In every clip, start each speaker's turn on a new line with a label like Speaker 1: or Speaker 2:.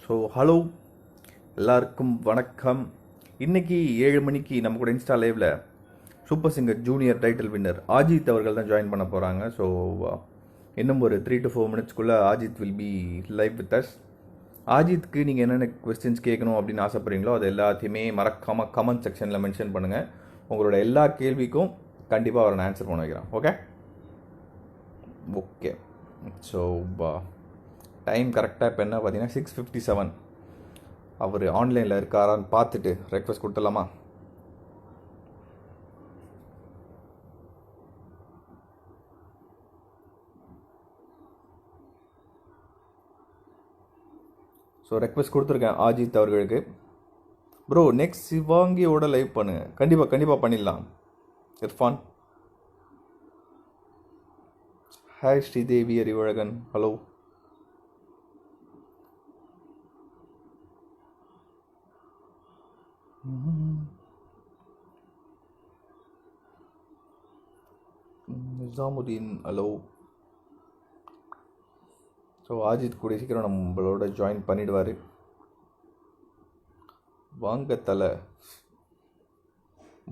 Speaker 1: So hello எல்லாருக்கும் வணக்கம். இன்னைக்கு 7 மணிக்கு நம்ம கூட இன்ஸ்டா லைவில் super singer junior title winner Aajeedh அவர்கள் தான் ஜாயின் பண்ண போகிறாங்க. ஸோ இன்னும் ஒரு 3 to 4 மினிட்ஸ்க்குள்ளே Aajith will be live with us. ஆஜித்துக்கு நீங்கள் என்னென்ன கொஸ்டின்ஸ் கேட்கணும் அப்படின்னு ஆசைப்படுறீங்களோ அது எல்லாத்தையுமே மறக்காமல் கமெண்ட் செக்ஷனில் மென்ஷன் பண்ணுங்கள். உங்களோட எல்லா கேள்விக்கும் கண்டிப்பாக அவரை நான் ஆன்சர் பண்ண வைக்கிறேன். ஓகே. ஸோ டைம் கரெக்டாக இப்போ என்ன பார்த்தீங்கன்னா 6:57. அவர் ஆன்லைனில் இருக்காரான்னு பார்த்துட்டு ரெக்வஸ்ட் கொடுத்துடலாமா? ஸோ ரெக்வஸ்ட் கொடுத்துருக்கேன் ஆஜித் அவர்களுக்கு. ப்ரோ நெக்ஸ்ட் சிவாங்கியோட லைவ் பண்ணுங்க. கண்டிப்பாக பண்ணிடலாம். Irfan hi. Sridevi Arivazhagan hello. Nizamuddin hello. So Aajeedh கூடிய சீக்கிரம் நம்மளோட ஜாயின் பண்ணிடுவார். வாங்க தலை.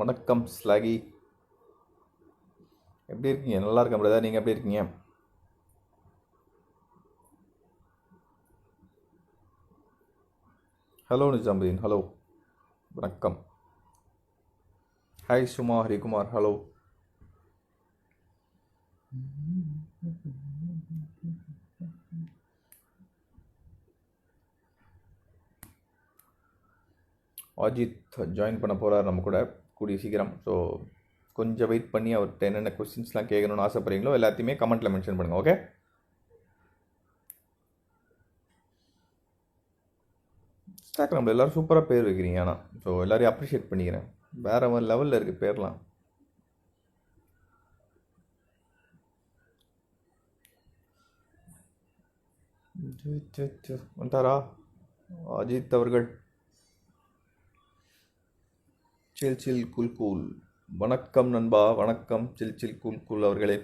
Speaker 1: வணக்கம் ஸ்லாகி, எப்படி இருக்கீங்க? நல்லா இருக்கேன் பிரதர், நீங்கள் எப்படி இருக்கீங்க? ஹலோ நிஜாமுதீன் ஹலோ, வணக்கம். Hi Suma Harikumar hello. Ajith join பண்ண போகிறார் நம்ம கூட கூடிய சீக்கிரம். ஸோ கொஞ்சம் வெயிட் பண்ணி அவர்கிட்ட என்னென்ன கொஸ்டின்ஸ்லாம் கேட்கணும்னு ஆசைப்படுறீங்களோ எல்லாத்தையுமே கமெண்ட்டில் மென்ஷன் பண்ணுங்கள். ஓகே. இன்ஸ்டாகிராமில் எல்லோரும் சூப்பராக பேர் வைக்கிறீங்க. ஆனால் ஸோ எல்லோரையும் அப்ரிஷியேட் பண்ணிக்கிறேன். வேறு ஒரு லெவலில் இருக்குது பேர்லாம். வந்துட்டாரா அஜித் அவர்கள்? சில் சில் கூல் கூல். வணக்கம் நண்பா, வணக்கம் சில் சில் கூல் கூல் அவர்களே.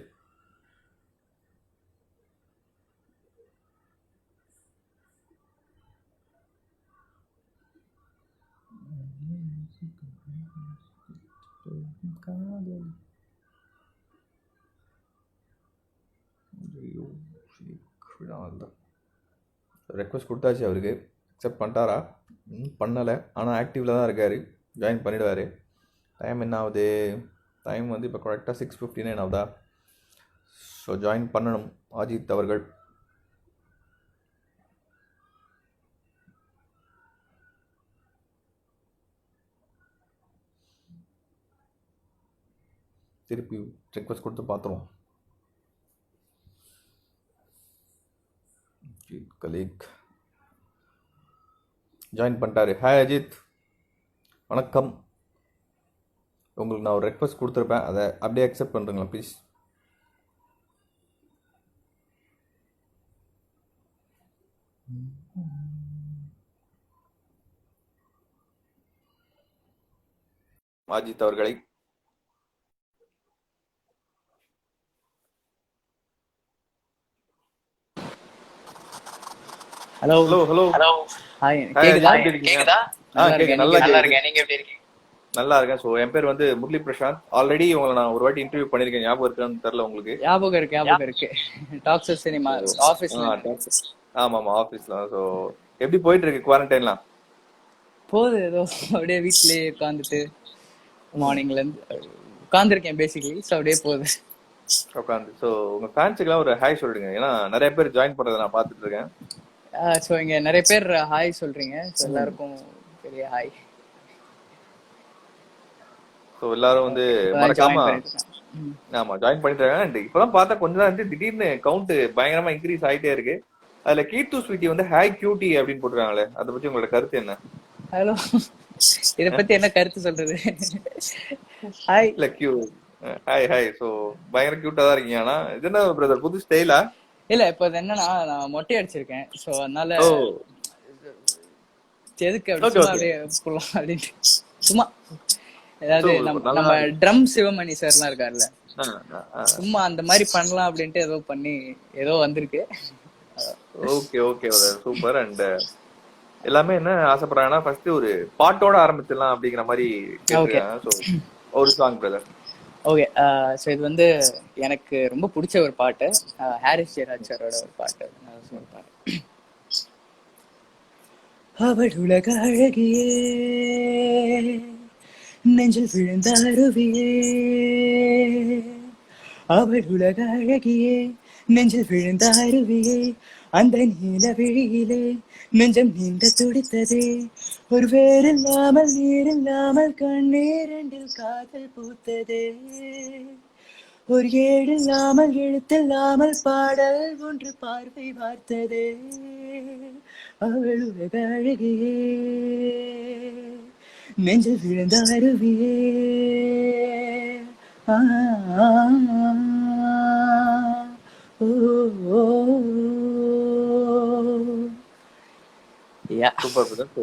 Speaker 1: ரெக்வஸ்ட் கொடுத்தாச்சு அவருக்கு. அக்செப்ட் பண்ணிட்டாரா? பண்ணலை, ஆனால் ஆக்டிவில் தான் இருக்கார். ஜாயின் பண்ணிவிடுவார். டைம் என்ன ஆகுது? டைம் வந்து இப்போ கரெக்டாக 6:59 ஆகுதா? ஸோ ஜாயின் பண்ணணும் அஜித் அவர்கள். திருப்பி ரெக்வஸ்ட் கொடுத்து பார்த்துருவோம். கலீக் ஜாயின் பண்ணிட்டாரு. ஹாய் அஜித், வணக்கம். உங்களுக்கு நான் ஒரு ரெக்வஸ்ட் கொடுத்துருப்பேன், அதை அப்படியே அக்செப்ட் பண்ணுறீங்களா ப்ளீஸ்? அஜித் அவர்களை
Speaker 2: hello hello hello hello. Hi, கேக்குதா? நல்லா இருக்கேன். நீங்க எப்படி இருக்கீங்க?
Speaker 1: நல்லா இருக்கேன். ஸோ என் பேர் வந்து முரளி பிரசாந்த். ஆல்ரெடி உங்களை நான் ஒரு வாட்டி இன்டர்வியூ பண்ணியிருக்கேன், ஞாபகம் இருக்கான்னு தெரியல உங்களுக்கு.
Speaker 2: ஞாபகம் இருக்கு. டாக்ஸஸ் சினிமா ஆஃபீஸ்ல.
Speaker 1: ஆமாம் ஆஃபீஸ்ல. ஸோ எப்படி போயிட்டு இருக்கு குவாரண்டைன்லாம்?
Speaker 2: போகுது ஏதோ அப்படியே வீட்லயே உட்காந்துட்டு மார்னிங்ல இருந்து உட்காந்துருக்கேன் பேசிக்கலி. ஸோ அப்படியே போகுது
Speaker 1: உட்காந்து. ஸோ உங்க ஃபேன்ஸுக்குலாம் ஒரு ஹாய் சொல்லிடுங்க, ஏன்னா நிறைய பேர் ஜாயின் பண்றதை நான் பார்த்துட்டு இருக்கேன்.
Speaker 2: ஸோ இங்க நிறைய பேர் ஹாய் சொல்றீங்க. ஸோ எல்லாருக்கும் பெரிய ஹாய்.
Speaker 1: ஸோ எல்லாரும் வந்து மறக்காம ஆமா ஜாயின் பண்ணிட்டு இருக்காங்க. அண்ட் இப்பெல்லாம் பார்த்தா கொஞ்ச நாள் வந்து திடீர்னு கவுண்ட் பயங்கரமா இன்க்ரீஸ் ஆயிட்டே இருக்கு. அதுல கீட்டு ஸ்வீட்டி வந்து ஹாய் கியூட்டி அப்படின்னு போட்டுருக்காங்களே, அதை பத்தி உங்களோட கருத்து என்ன?
Speaker 2: ஹலோ, இத பத்தி என்ன கருத்து சொல்றது? ஹாய்
Speaker 1: இல்ல கியூ ஹாய் ஹாய். ஸோ பயங்கர கியூட்டா தான் இருக்கீங்க. ஆனா இது என்ன பிரதர், புது ஸ்டைலா?
Speaker 2: இல்ல இப்ப என்னன்னா நான் மொட்டை அடிச்சிருக்கேன். சோ அதனால எதுக்கு அப்படியே அப்படின்ட்டு சும்மா ஏதாவது நம்ம ட்ரம் சிவமணி சார்லாம் இருக்காருல்ல, சும்மா அந்த மாதிரி பண்ணலாம் அப்படின்ட்டு ஏதோ பண்ணி ஏதோ வந்திருக்கு.
Speaker 1: Okay okay super. அண்ட் எல்லாமே என்ன ஆசைப்படுறாங்கன்னா ஃபர்ஸ்ட் ஒரு பாட்டோட ஆரம்பிச்சிடலாம் அப்படிங்கிற மாதிரி
Speaker 2: ஓகே
Speaker 1: கேட்டிருக்காங்க. ஸோ ஒரு சாங் பிரதர்.
Speaker 2: ஓகே. ஸோ இது வந்து எனக்கு ரொம்ப பிடிச்ச ஒரு பாட்டு, ஹாரிஸ் ஜெயராஜ் சாரோட ஒரு பாட்டு. ஒரு பாட்டு. அவள் உலக அழகியே, நெஞ்சில் விழுந்த அருவியே, அவள் உலக அழகியே, நெஞ்சில் விழுந்த அருவியே, அந்த நீல விழியிலே நெஞ்சம் நீண்ட துடித்ததே, ஒரு வேறில்லாமல் நீரில்லாமல் கண்ணீரண்டில் காதல் பூத்ததே, ஒரு ஏடில்லாமல் எழுத்தில்லாமல் பாடல் ஒன்று பார்வை பார்த்ததே, அவள் உலக அழகியே, நெஞ்சில் விழுந்த அருவியே. ஆ, ஆ, ஓ, ஓ, யா.
Speaker 1: Super brother. ஸோ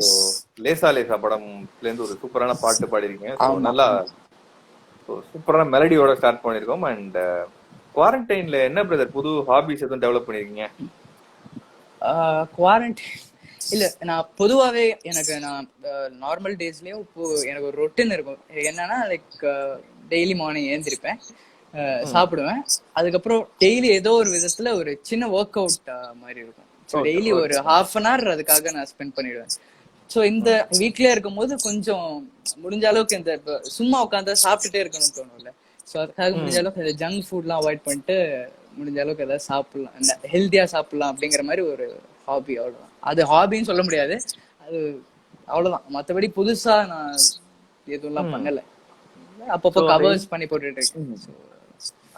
Speaker 1: லேசா லேசா படம்ல இருந்து ஒரு சூப்பரான பாட்டு பாடிருக்கீங்க. ஸோ
Speaker 2: ஆமா.
Speaker 1: நல்லா சூப்பரான மெலடியோட ஸ்டார்ட் பண்ணிருக்கோம். அண்ட் குவாரண்டைன்ல என்ன பிரதர் புது ஹாபிஸ் எதுவும் டெவலப் பண்ணிருக்கீங்க?
Speaker 2: குவாரண்டைன் இல்ல, நான் பொதுவாவே எனக்கு நான் நார்மல் டேஸ்லயும் இப்போ எனக்கு ஒரு ரொட்டீன் இருக்கும். என்னன்னா லைக் டெய்லி மார்னிங் எழுந்திருப்பேன், சாப்பிடுவேன், அதுக்கப்புறம் டெய்லி ஏதோ ஒரு விதத்துல ஒரு சின்ன ஒர்க் அவுட் மாதிரி இருக்கும். ஸோ டெய்லி ஒரு ½ hour அதுக்காக நான் ஸ்பெண்ட் பண்ணிடுவேன். ஸோ இந்த வீக்லயே இருக்கும் போது கொஞ்சம் முடிஞ்ச அளவுக்கு இந்த சும்மா உட்காந்து சாப்பிட்டுட்டே இருக்கணும்னு தோணும்ல. ஸோ அதுக்காக முடிஞ்ச அளவுக்கு இந்த ஜங்க் ஃபுட்லாம் அவாய்ட் பண்ணிட்டு முடிஞ்ச அளவுக்கு ஏதாவது சாப்பிடலாம், ஹெல்த்தியா சாப்பிடலாம் அப்படிங்கிற மாதிரி ஒரு ஹாபி. அவ்வளவுதான். அது ஹாபின்னு சொல்ல முடியாது, அது அவ்வளவுதான். மற்றபடி புதுசா நான் எதுவும் பண்ணல, அப்பப்போ கவர்ஸ் பண்ணி போட்டுட்டு இருக்கேன்.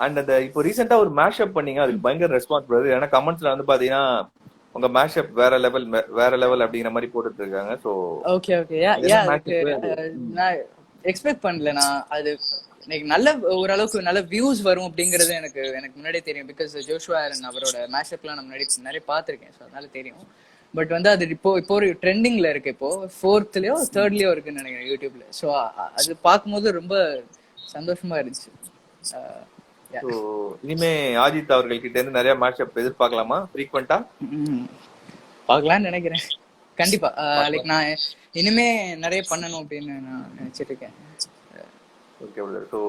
Speaker 1: அண்ட் அந்த இப்போ ரீசெண்டா ஒரு மேஷப் பண்ணீங்க, அதுக்கு பயங்கர ரெஸ்பான்ஸ் வருது. ஏன்னா கமெண்ட்ஸ்ல வந்து பாத்தீங்கன்னா உங்க மேஷப் வேற லெவல் அப்படிங்கிற மாதிரி போட்டுட்டு இருக்காங்க. So
Speaker 2: okay okay. நான் எக்ஸ்பெக்ட் பண்ணல. நான் அது எனக்கு நல்ல ஓரளவுக்கு நல்ல வியூஸ் வரும் அப்படிங்கறது எனக்கு முன்னாடியே தெரியும். பிகாஸ் ஜோஷுவா ஆரன் அவரோட மேஷப்லாம் நான் முன்னாடி நிறைய பார்த்திருக்கேன். ஸோ அதனால தெரியும். பட் வந்து அது இப்போ ஒரு ட்ரெண்டிங்ல இருக்கு. இப்போ 4th-லயோ 3rd-லயோ இருக்குன்னு நினைக்கிறேன் யூடியூப்ல. ஸோ அது பார்க்கும்போது ரொம்ப சந்தோஷமா இருந்துச்சு.
Speaker 1: இனிமே அஜித் அவர்கள் கிட்ட இருந்து நிறைய மேட்சப் எதிர்பார்க்கலாமா? ஃப்ரீக்வெண்டா
Speaker 2: பார்க்கலாம்னு நினைக்கிறேன். கண்டிப்பா. லைக் நான் இனிமே நிறைய பண்ணணும் அப்படின்னு நான் நினைச்சிட்டு இருக்கேன்.
Speaker 1: Okay brother. ஸோ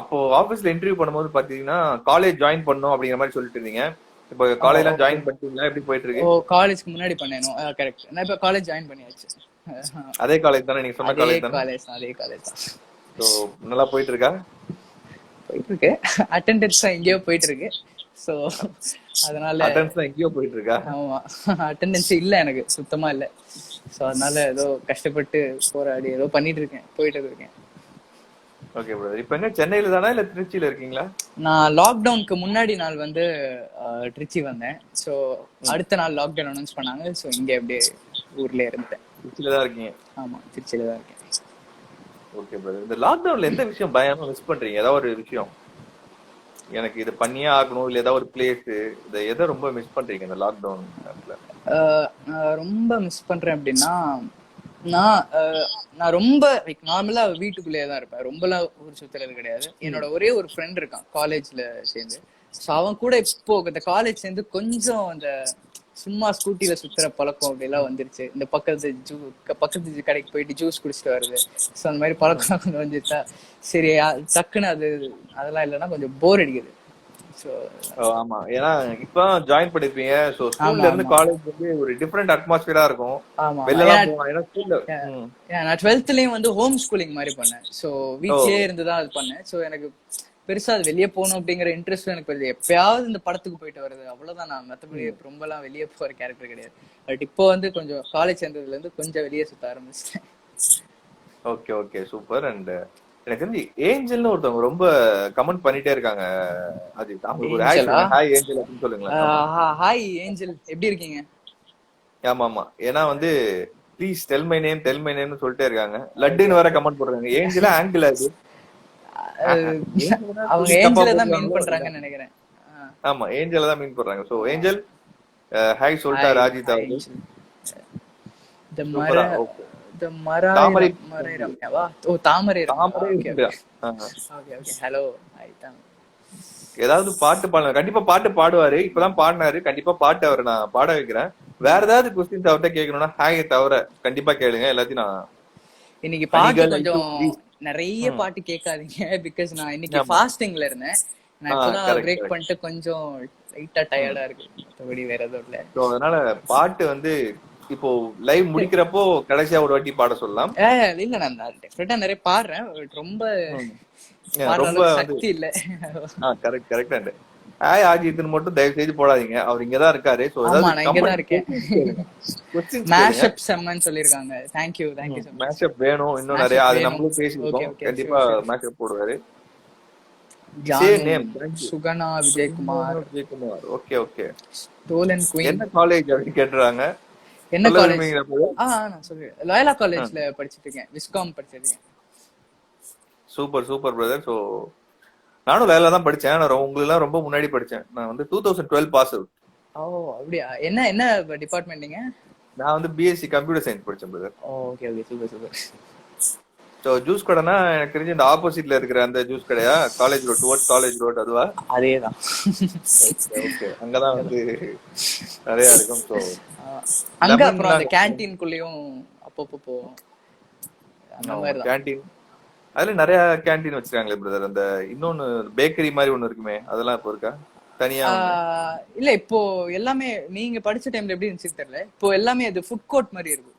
Speaker 1: அப்போ ஆஃபீஸ்ல இன்டர்வியூ பண்ணும்போது பாத்தீங்கன்னா காலேஜ் ஜாயின் பண்ணணும் அப்படிங்கிற மாதிரி சொல்லிட்டு இருந்தீங்க. இப்போ காலேஜ்லாம் ஜாயின் பண்ணிட்டீங்களா? எப்படி போயிட்டு இருக்கு?
Speaker 2: காலேஜ்க்கு முன்னாடி பண்ணேனோ. கரெக்ட். நான் இப்போ காலேஜ் ஜாயின் பண்ணியாச்சு.
Speaker 1: அதே காலேஜ் தானே நீங்க சொன்ன காலேஜ் தானே?
Speaker 2: அதே காலேஜ் தான்.
Speaker 1: ஸோ நல்லா போயிட்டு இருக்கா?
Speaker 2: போயிட்டு இருக்கு. அட்டெண்டன்ஸ் தான் எங்கேயோ போயிட்டு இருக்கு. ஸோ அதனால
Speaker 1: அட்டெண்டன்ஸ் தான் எங்கேயோ போயிட்டு இருக்கா?
Speaker 2: ஆமா, அட்டெண்டன்ஸ் இல்ல எனக்கு, சுத்தமா இல்ல. ஸோ அதனால ஏதோ கஷ்டப்பட்டு போராடி ஏதோ பண்ணிட்டு இருக்கேன், போயிட்டு இருக்கேன்.
Speaker 1: Okay brother. இப்போ எங்க சென்னையில தானா இல்ல திருச்சியில இருக்கீங்களா?
Speaker 2: நான் லாக்டவுனுக்கு முன்னாடி நாள் வந்து திருச்சி வந்தேன். ஸோ அடுத்த நாள் லாக்டவுன் அனௌன்ஸ் பண்ணாங்க. ஸோ இங்க அப்படியே ஊர்ல இருந்தேன்.
Speaker 1: திருச்சியில தான் இருக்கீங்க?
Speaker 2: ஆமா, திருச்சியில தான் இருக்கேன்.
Speaker 1: Okay brother. இந்த லாக்டவுன்ல எந்த விஷயம் பயமா மிஸ் பண்றீங்க? ஏதாவது ஒரு விஷயம் எனக்கு இது பண்ணியே ஆகணும், இல்ல ஏதாவது ஒரு பிளேஸ், இதை எதை ரொம்ப மிஸ் பண்றீங்க இந்த லாக்டவுன்ல?
Speaker 2: ரொம்ப மிஸ் பண்றேன் அப்படின்னா, நான் ரொம்ப லைக் நார்மலா வீட்டுக்குள்ளேயே தான் இருப்பேன். ரொம்பலாம் ஊர் சுத்துறது கிடையாது. என்னோட ஒரே ஒரு ஃப்ரெண்ட் இருக்கான் காலேஜ்ல சேர்ந்து. ஸோ அவன் கூட இப்போ இந்த காலேஜ் சேர்ந்து கொஞ்சம் அந்த சும்மா ஸ்கூட்டில சுத்துற பழக்கம் அப்படிலாம் வந்துருச்சு. இந்த பக்கத்து கடைக்கு போயிட்டு ஜூஸ் குடிச்சிட்டு வருது. ஸோ அந்த மாதிரி பழக்கம் கொஞ்சம் வந்துச்சா, சரி டக்குன்னு அதெல்லாம் இல்லைன்னா கொஞ்சம் போர் அடிக்குது.
Speaker 1: ஆமா, ஏன்னா இப்ப ஜாயின் பண்ணிருப்பீங்க. சோ ஸ்கூல்ல இருந்து காலேஜ் வந்து ஒரு டிஃபரெண்ட் அட்மாஸ்பியரா இருக்கும். வெளியலாம் போலாம். ஏன்னா ஸ்கூல்ல
Speaker 2: நான் 12th-லயும் வந்து ஹோம் ஸ்கூலிங் மாதிரி பண்ணேன். சோ வீட்லயே இருந்து தான் அது பண்ணேன். சோ எனக்கு பெருசா அது வெளியே போகணும் அப்படிங்கிற இன்ட்ரெஸ்ட் எனக்கு வருது. எப்பயாவது இந்த படத்துக்கு போயிட்டு வருது, அவ்வளவுதான். நான் மற்றபடி ரொம்பலாம் வெளியே போற கேரக்டர் கிடையாது. பட் இப்போ வந்து கொஞ்சம் காலேஜ் சேர்ந்ததுல இருந்து கொஞ்சம் வெளியே சுத்த ஆரம்பிச்சிட்டேன்.
Speaker 1: Okay okay, super. அண்ட் எனக்கு தெரிஞ்சு ஏஞ்சல்னு ஒருத்தவங்க ரொம்ப கமெண்ட் பண்ணிட்டே இருக்காங்க. அது அவங்களுக்கு ஒரு ஹாய் ஏஞ்சல் அப்படின்னு சொல்லுங்களேன்.
Speaker 2: ஹாய் ஏஞ்சல், எப்படி இருக்கீங்க?
Speaker 1: ஆமா ஆமா, ஏன்னா வந்து ப்ளீஸ் டெல் மை நேம்னு சொல்லிட்டே இருக்காங்க. லட்டுன்னு வேற கமெண்ட் போடுறாங்க. ஏஞ்சலா ஆங்கிள் அது
Speaker 2: அவங்க ஏஞ்சல தான் மீன் பண்றாங்கன்னு நினைக்கிறேன்.
Speaker 1: ஆமா, ஏஞ்சல தான் மீன் பண்றாங்க. சோ ஏஞ்சல் ஹாய் சொல்லிட்டா ராஜித் அவர்கள்.
Speaker 2: தாமரை ரம்யாவா? ஓ தாமரை.
Speaker 1: ஓகே ஓகே,
Speaker 2: ஹலோ ஹாய்
Speaker 1: ஏதாவது பாட்டு பாடலாம், கண்டிப்பா பாட்டு பாடுவாரு, இப்பதான் பாடினாரு, கண்டிப்பா பாட்டு அவரை நான் பாட வைக்கிறேன். வேற ஏதாவது கொஸ்டின்ஸ் அவர்கிட்ட கேட்கணும்னா ஹாயை தவிர கண்டிப்பா கேளுங்க, எல்லாத்தையும் நான்
Speaker 2: இன்னைக்கு பாட்டு
Speaker 1: அணிகள் ஐ டு
Speaker 2: கொஞ்சம்
Speaker 1: ப்ளீஸ்.
Speaker 2: நிறைய
Speaker 1: ம்.
Speaker 2: பாட்டு கேட்காதீங்க. பிகாஸ் நான் இன்னைக்கு
Speaker 1: ஆமா.
Speaker 2: ஃபாஸ்டிங்ல இருந்தேன். நான் இப்பதான்
Speaker 1: கரெக்ட்
Speaker 2: பிரேக்
Speaker 1: கரெக்ட்.
Speaker 2: பண்ணிட்டு கொஞ்சம் லைட்டா டயர்டா இருக்கு. மற்றபடி வேற எதுவும் இல்ல.
Speaker 1: ஸோ அதனால பாட்டு வந்து இப்போ லைவ் முடிக்கிறப்போ கடைசியா ஒரு வாட்டி பாட சொல்லலாம்.
Speaker 2: இல்ல நான் டெஃபினட்டா நிறைய பாடுறேன். ரொம்ப
Speaker 1: ம்.
Speaker 2: பாடுற
Speaker 1: ரொம்ப
Speaker 2: அளவுக்கு
Speaker 1: வந்து
Speaker 2: சக்தி இல்ல.
Speaker 1: Correct correct. ஹாய் ஆஜித்னு மட்டும் தயவு செய்து போடாதீங்க, அவர் இங்கதான் இருக்காரு. ஸோ
Speaker 2: ஆமா,
Speaker 1: ஏதாவது
Speaker 2: நான் இங்கதான்
Speaker 1: கமெண்ட்
Speaker 2: இருக்கேன்.
Speaker 1: கேளுங்க, கொஸ்டின்ஸ் கேளுங்க.
Speaker 2: மேஷப் செம்மன்னு சொல்லிருக்காங்க. Thank you thank you so much.
Speaker 1: Mashup வேணும் இன்னும் நிறைய,
Speaker 2: மேஷப்
Speaker 1: அது
Speaker 2: வேணும்.
Speaker 1: நம்மளும்
Speaker 2: ஓகே
Speaker 1: பேசியிருக்கோம்,
Speaker 2: ஓகே,
Speaker 1: கண்டிப்பா
Speaker 2: ஷூர் ஷூர்.
Speaker 1: மேஷப் போடுவாரு. சே
Speaker 2: ஜானு,
Speaker 1: name. Thank you.
Speaker 2: Sugana Vijayakumar,
Speaker 1: Vijayakumar. Okay okay.
Speaker 2: Stolen queen.
Speaker 1: என்ன காலேஜ் அப்படின்னு கேட்டுறாங்க,
Speaker 2: என்ன
Speaker 1: சொல்ல
Speaker 2: காலேஜ்?
Speaker 1: விரும்புறீங்களா?
Speaker 2: நான் சொல்றேன். லாயலா காலேஜ்ல படிச்சிட்டு இருக்கேன். விஸ்காம் படிச்சிட்டு இருக்கேன்.
Speaker 1: Super super brother. ஸோ நானும் லைலா தான் படிச்சேன், நான் உங்களுக்கு ரொம்ப முன்னாடி படிச்சேன். நான் வந்து 2012 பாஸ் அவுட்.
Speaker 2: ஓ அப்படியா? என்ன என்ன டிபார்ட்மெண்ட் நீங்க?
Speaker 1: நான் வந்து பிஎஸ்சி கம்ப்யூட்டர் சயின்ஸ் படிச்சேன் brother.
Speaker 2: Okay okay, super super.
Speaker 1: So juice கடைனா எனக்கு தெரிஞ்சு இந்த ஆப்போசிட்ல இருக்கிற அந்த ஜூஸ் கடையா, college road, towards college road, அதுவா?
Speaker 2: அதேதான்.
Speaker 1: ஓகே, அங்கதான் வந்து நிறைய இருக்கும். ஸோ
Speaker 2: அங்க அப்புறம் அந்த கேண்டீன்குள்ளேயும் அப்பப்போ போவோம். அந்த மாதிரி தான்.
Speaker 1: கேண்டீன், அதுல நிறைய கேண்டீன் வச்சிருக்காங்களே பிரதர். அந்த இன்னொன்னு பேக்கரி மாதிரி ஒண்ணு இருக்குமே, அதெல்லாம் இப்போ இருக்கா தனியா?
Speaker 2: இல்ல இப்போ எல்லாமே நீங்க படிச்ச டைம்ல எப்படி இருந்துச்சு தெரியல. இப்போ எல்லாமே அது ஃபுட் கோர்ட் மாதிரி இருக்கு.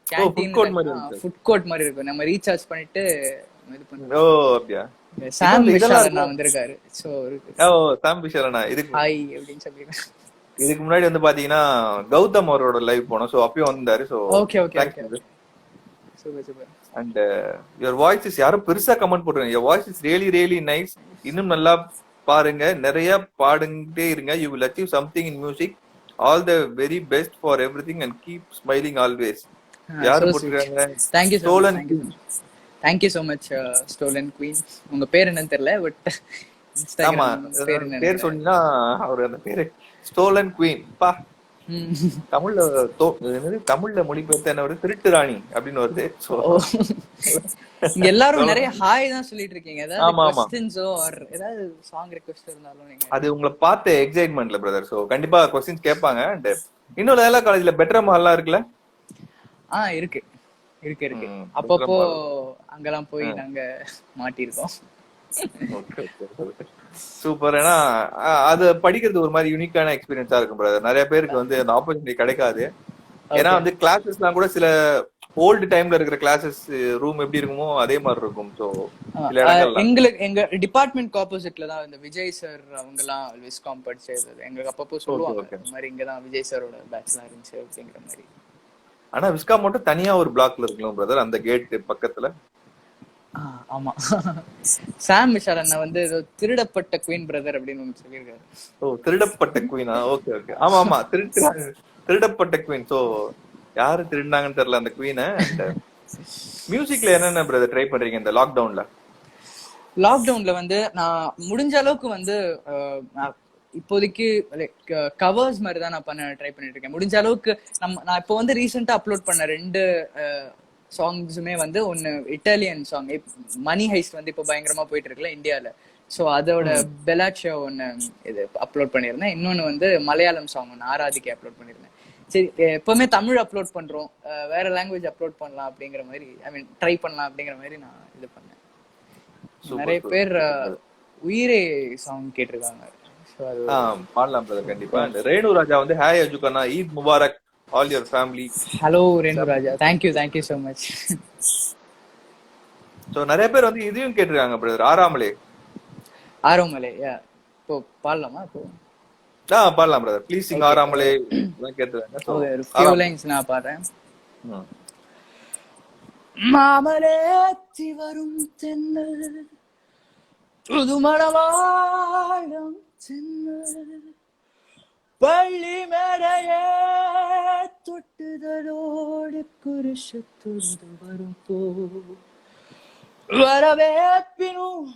Speaker 2: இப்போ கேண்டீன் ஃபுட் கோர்ட் மாதிரி இருக்கு. நம்ம ரீசார்ஜ் பண்ணிட்டு இது பண்ணுவோம்.
Speaker 1: ஓ அப்படியா?
Speaker 2: சாம் விஷால் நான் வந்திருக்காரு. சோ
Speaker 1: சாம் விஷால் இதுக்கு
Speaker 2: ஹாய் அப்படின்னு சொல்லிடுறேன்.
Speaker 1: இதுக்கு முன்னாடி வந்து பாத்தீங்கன்னா கௌதம் அவரோட லைவ் போனோம். சோ அப்பயும் வந்தாரு. So
Speaker 2: okay okay okay, super super.
Speaker 1: And your voice is, யாரும் பெருசா கமெண்ட் போட்டுருங்க, your voice is really really nice, இன்னும் நல்லா பாருங்க, நிறைய பாடுங்கிட்டே இருங்க, you will achieve something in music, all the very best for everything and keep smiling always. யாரு போட்டுருக்காங்க?
Speaker 2: Thank you
Speaker 1: stolon.
Speaker 2: Thank you so much stolon queen. உங்க பேர் என்னன்னு தெரியல, பட்
Speaker 1: ஆமா, பேர் சொன்னீங்கன்னா அவர் அந்த பேரு ஸ்டோலன் குயின் பா. தமிழ்ல தமிழ்ல மொழிபெயர்த்து என்ன வருது, திருட்டு ராணி அப்படின்னு வருது.
Speaker 2: இங்க எல்லாரும் நிறைய ஹாய் தான் சொல்லிட்டு இருக்கீங்க.
Speaker 1: ஆமா
Speaker 2: ஏதாவது
Speaker 1: ஆமா,
Speaker 2: क्वेश्चंसோ ஆர் ஏதாவது சாங் ரிக்வெஸ்ட் இருந்தாலும் நீங்க
Speaker 1: அது உங்களை பார்த்த எக்ஸைட்மெண்ட்ல பிரதர். சோ கண்டிப்பா क्वेश्चंस கேட்பாங்க. அண்ட் இன்னும் லைலா காலேஜ்ல பெட்டர் மஹல்லாம் இருக்குல்ல?
Speaker 2: இருக்கு இருக்கு இருக்கு. அப்பப்போ அங்கெல்லாம் போய் நாங்க மாட்டிருக்கோம்.
Speaker 1: சூப்பர். ஏன்னா அது படிக்கிறது ஒரு மாதிரி யூனிக்கான எக்ஸ்பீரியன்ஸா இருக்கும் பிரதர். நிறைய பேருக்கு வந்து அந்த ஆப்பர்ச்சுனிட்டி கிடைக்காது. ஏன்னா வந்து கிளாஸஸ் எல்லாம் கூட சில ஓல்டு டைம்ல இருக்கிற கிளாஸஸ் ரூம் எப்படி இருக்குமோ அதே மாதிரி இருக்கும். சோ சில இடங்கள்ல
Speaker 2: எங்களுக்கு எங்க டிபார்ட்மெண்ட் ஆப்போசிட்ல தான் இந்த விஜய் சார் அவங்க எல்லாம் விஸ்காம் படிச்சது. எங்களுக்கு அப்பப்போ சொல்லுவாங்க இந்த மாதிரி இங்கதான் விஜய் சாரோட பேட்ச்லாம் இருந்துச்சு அப்படிங்கிற மாதிரி.
Speaker 1: ஆனா விஸ்காம் மட்டும் தனியா ஒரு பிளாக்ல இருக்கலாம் பிரதர், அந்த கேட் பக்கத்துல.
Speaker 2: ஆமா, சாம் விஷால் அண்ணா வந்து ஏதோ திருடப்பட்ட குயின் பிரதர் அப்படின்னு சொல்லியிருக்காரு.
Speaker 1: ஓ திருடப்பட்ட குயினா? ஓகே ஓகே, ஆமா ஆமா, திருடப்பட்ட குயின். சோ யாரு திருடினாங்கன்னு தெரியல அந்த குயினை. மியூசிக்ல என்னென்ன பிரதர் ட்ரை பண்றீங்க இந்த லாக்டவுன்ல?
Speaker 2: லாக்டவுன்ல வந்து நான் முடிஞ்ச அளவுக்கு வந்து இப்போதைக்கு கவர்ஸ் மாதிரி தான் நான் பண்ண ட்ரை பண்ணிட்டு இருக்கேன். முடிஞ்ச அளவுக்கு நான் இப்போ வந்து ரீசெண்டா அப்லோட் பண்ண 2 சாங்ஸுமே வந்து ஒன்னு இட்டாலியன் சாங், மணி ஹைஸ்ட் வந்து இப்போ பயங்கரமா போயிட்டு இருக்குல்ல இந்தியால. ஸோ அதோட பெலாட்ஷோ ஒன்னு இது அப்லோட் பண்ணியிருந்தேன். இன்னொன்னு வந்து மலையாளம் சாங் ஒன்று ஆராதிக்கு அப்லோட் பண்ணியிருந்தேன். சரி, எப்பவுமே தமிழ் அப்லோட் பண்றோம், வேற லாங்குவேஜ் அப்லோட் பண்ணலாம் அப்படிங்கிற மாதிரி, ஐ மீன் ட்ரை பண்ணலாம் அப்படிங்கிற மாதிரி நான் இது பண்ணேன். நிறைய பேர் உயிரே சாங் கேட்டிருக்காங்க.
Speaker 1: பாடலாம் பிரதர் கண்டிப்பா. ரேணு ராஜா வந்து ஹாய் அஜுகனா, ஈத் முபாரக் all your family.
Speaker 2: Hello Renu Raja, thank you so much.
Speaker 1: So நிறைய பேர் வந்து இதையும் கேட்டிருக்காங்க பிரதர், ஆறாமலே.
Speaker 2: இப்போ பாடலாமா? இப்போ
Speaker 1: பாடலாம் பிரதர், ப்ளீஸ் சிங் ஆறாமலே கேட்டிருக்காங்க.
Speaker 2: ஒரு ஃபியூ லைன்ஸ் நான் பாடுறேன். மாமலேத்தி வரும் தென்னல் புதுமணவாழம் தென்னல் பள்ளி மேடையே தொட்டுதலோடு குருஷத்துண்டு வரும் போ வரவேற்பினும்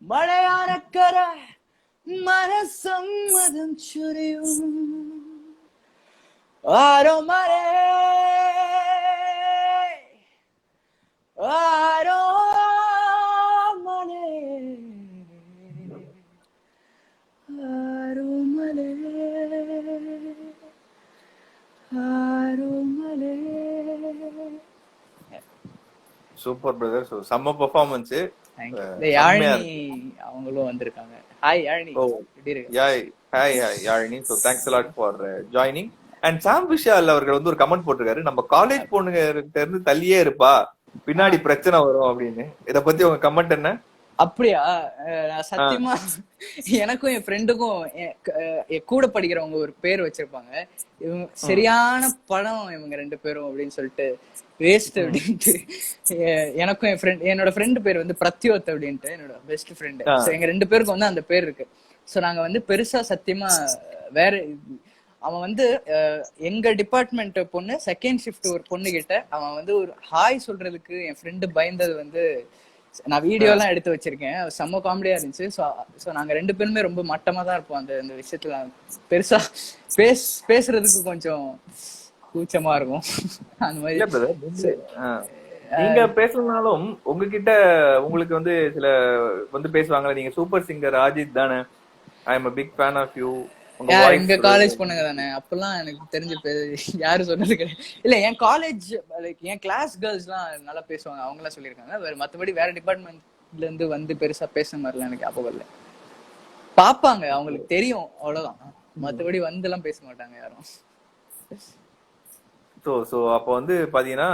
Speaker 2: மழையான கர மனசம்மதம் சுரியும் ஆரோ மரே ஆரோ மலே
Speaker 1: சூப்பர் பிரதர். ஸோ செம்ம பெர்ஃபார்மன்ஸ்.
Speaker 2: தேங்க்யூ. இந்த யாழினி அவங்களும் வந்திருக்காங்க. ஹாய் யாழினி,
Speaker 1: ஓ
Speaker 2: எப்படி இருக்கு?
Speaker 1: யாய் hi Yazhini. So thanks a lot for joining. And Sam Vishal அவர்கள் வந்து ஒரு கமெண்ட் போட்டிருக்காரு, நம்ம காலேஜ் பொண்ணுங்க இருந்து தள்ளியே இருப்பா, பின்னாடி பிரச்சனை வரும் அப்படின்னு. இத பத்தி உங்க கமெண்ட் என்ன?
Speaker 2: அப்படியா? நான் சத்தியமா எனக்கும் என் ஃப்ரெண்டுக்கும் என் கூட படிக்கிறவங்க ஒரு பேர் வச்சிருப்பாங்க, இவங்க சரியான படம் இவங்க 2 பேரும் அப்படின்னு சொல்லிட்டு, வேஸ்ட் அப்படின்ட்டு. எனக்கும் என்னோட ஃப்ரெண்டு பேர் வந்து பிரத்யோத் அப்படின்ட்டு, என்னோட பெஸ்ட் ஃப்ரெண்டு. எங்க 2 பேருக்கும் வந்து அந்த பேர் இருக்கு. சோ நாங்க வந்து பெருசா சத்தியமா வேற, அவன் வந்து எங்க டிபார்ட்மெண்ட் பொண்ணு செகண்ட் ஷிஃப்ட் ஒரு பொண்ணு கிட்ட அவன் வந்து ஒரு ஹாய் சொல்றதுக்கு என் ஃப்ரெண்டு பயந்தது வந்து நான் வீடியோ எல்லாம் எடுத்து வச்சிருக்கேன். செம்ம காமெடியா இருந்துச்சு. ஸோ நாங்க 2 பேருமே ரொம்ப மட்டமா தான் இருப்போம் அந்த விஷயத்துல. பெருசா பேசுறதுக்கு கொஞ்சம் கூச்சமா இருக்கும் அந்த மாதிரி.
Speaker 1: நீங்க பேசலனாலும் உங்ககிட்ட உங்களுக்கு வந்து சில வந்து பேசுவாங்கல்ல, நீங்க சூப்பர் சிங்கர் அஜித் தானே, I am a big fan of you.
Speaker 2: எங்க காலேஜ் பொண்ணுங்க தானே, அப்பெல்லாம் எனக்கு தெரிஞ்ச யாரும் சொன்னது கிடையாது. இல்ல என் காலேஜ் லைக் என் கிளாஸ் கேர்ள்ஸ் எல்லாம் நல்லா பேசுவாங்க, அவங்க எல்லாம் சொல்லியிருக்காங்க. வேற மத்தபடி வேற டிபார்ட்மெண்ட்ல இருந்து வந்து பெருசா பேசுன மாதிரிலாம் எனக்கு ஞாபகம் இல்லை. பாப்பாங்க, அவங்களுக்கு தெரியும், அவ்வளவுதான். மத்தபடி வந்து எல்லாம் பேச மாட்டாங்க யாரும்.
Speaker 1: சோ அப்ப வந்து பாத்தீங்கன்னா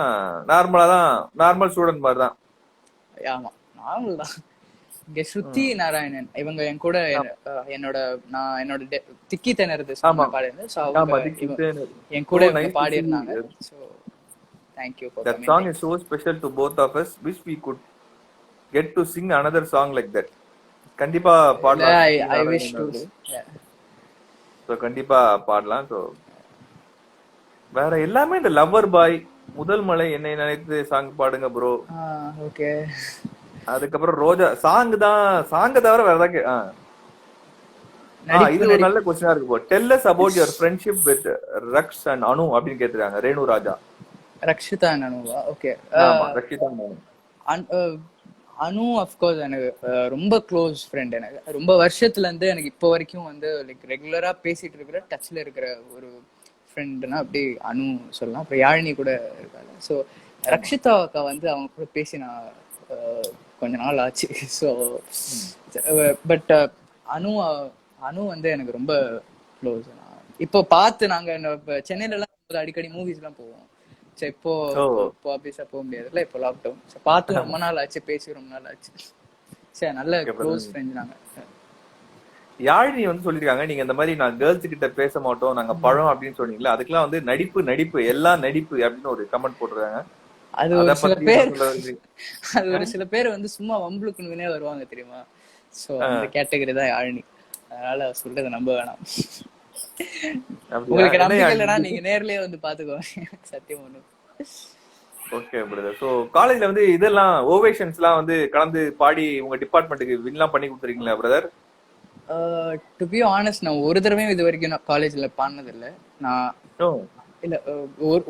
Speaker 1: நார்மலா தான், நார்மல் ஸ்டூடெண்ட் மாதிரி தான்.
Speaker 2: ஆமா, நார்மல் தான். இங்க ஸ்ருதி நாராயணன் இவங்க என் கூட என்னோட திக்கி திணறது என் கூட பாடி இருந்தாங்க. So thank you for
Speaker 1: that
Speaker 2: coming.
Speaker 1: song is so special to both of us. Wish we could get to sing another song like that. கண்டிப்பா பாடலாம்.
Speaker 2: I wish to.
Speaker 1: சோ கண்டிப்பா பாடலாம். சோ வேற எல்லாமே இந்த லவ்வர் பாய், முதல் மலை, என்னை நினைத்து சாங் பாடுங்க ப்ரோ.
Speaker 2: ஓகே.
Speaker 1: அதுக்கப்புறம் ரோஜா சாங் தான். சாங்க தவிர வேற ஏதாவது இது ஒரு நல்ல क्वेश्चनா இருக்கு bro. Tell us about your friendship with Raksh and Anu அப்படின்னு கேட்டிருக்காங்க. ரேணு ராஜா.
Speaker 2: ரக்ஷிதா and அனுவா? ஓகே.
Speaker 1: ஆமா, Rakshitha and Anu.
Speaker 2: Anu of course எனக்கு ரொம்ப க்ளோஸ் ஃப்ரெண்ட். எனக்கு ரொம்ப வருஷத்துல இருந்து எனக்கு இப்போ வரைக்கும் வந்து லைக் ரெகுலரா பேசிட்டு இருக்கிற டச்ல இருக்கிற ஒரு ஃப்ரெண்ட்னா அப்படி அனு சொல்லலாம். அப்புறம் யாழினி கூட இருக்காங்க. ஸோ ரக்ஷிதா அக்கா வந்து அவங்க கூட பேசி நான் கொஞ்ச நாள் ஆச்சு. ஸோ பட் அனு வந்து எனக்கு ரொம்ப க்ளோஸ். இப்போ பார்த்து நாங்க சென்னையில எல்லாம் அடிக்கடி மூவிஸ் எல்லாம் போவோம். சரி, இப்போ ஆபீஸா போக முடியாதுல்ல, இப்போ லாக்டவுன். பார்த்து ரொம்ப நாள் ஆச்சு, பேசி ரொம்ப நாள் ஆச்சு. சரி, நல்ல க்ளோஸ் ஃப்ரெண்ட் நாங்க.
Speaker 1: யாழினி வந்து சொல்லிருக்காங்க, நீங்க இந்த மாதிரி நான் கேர்ள்ஸ் கிட்ட பேச மாட்டோம், நாங்க பழம் அப்படின்னு சொன்னீங்களா, அதுக்கெல்லாம் வந்து நடிப்பு எல்லாம் நடிப்பு அப்படின்னு ஒரு கமெண்ட் போட்டுருக்காங்க.
Speaker 2: அது ஒரு சில பேர் வந்து சும்மா வம்புக்குன்னு வருவாங்க தெரியுமா. சோ அந்த கேட்டகரி தான் யாழினி. அதனால சொல்றதை நம்ப வேணாம். உங்களுக்கு நம்பிக்கை இல்லைன்னா நீங்க நேர்லயே வந்து பாத்துக்கோங்க, சத்தியம் ஒண்ணு.
Speaker 1: Okay brother. சோ காலேஜ்ல வந்து இதெல்லாம் ஓவேஷன்ஸ் எல்லாம் வந்து கலந்து பாடி உங்க டிபார்ட்மெண்ட்டுக்கு வின்லாம் பண்ணி கொடுத்துருக்கீங்களா பிரதர்?
Speaker 2: டு பி ஆனஸ்ட், நான் ஒரு தடவையும் இது வரைக்கும் நான் காலேஜ்ல பாடினது இல்லை. நான் இல்ல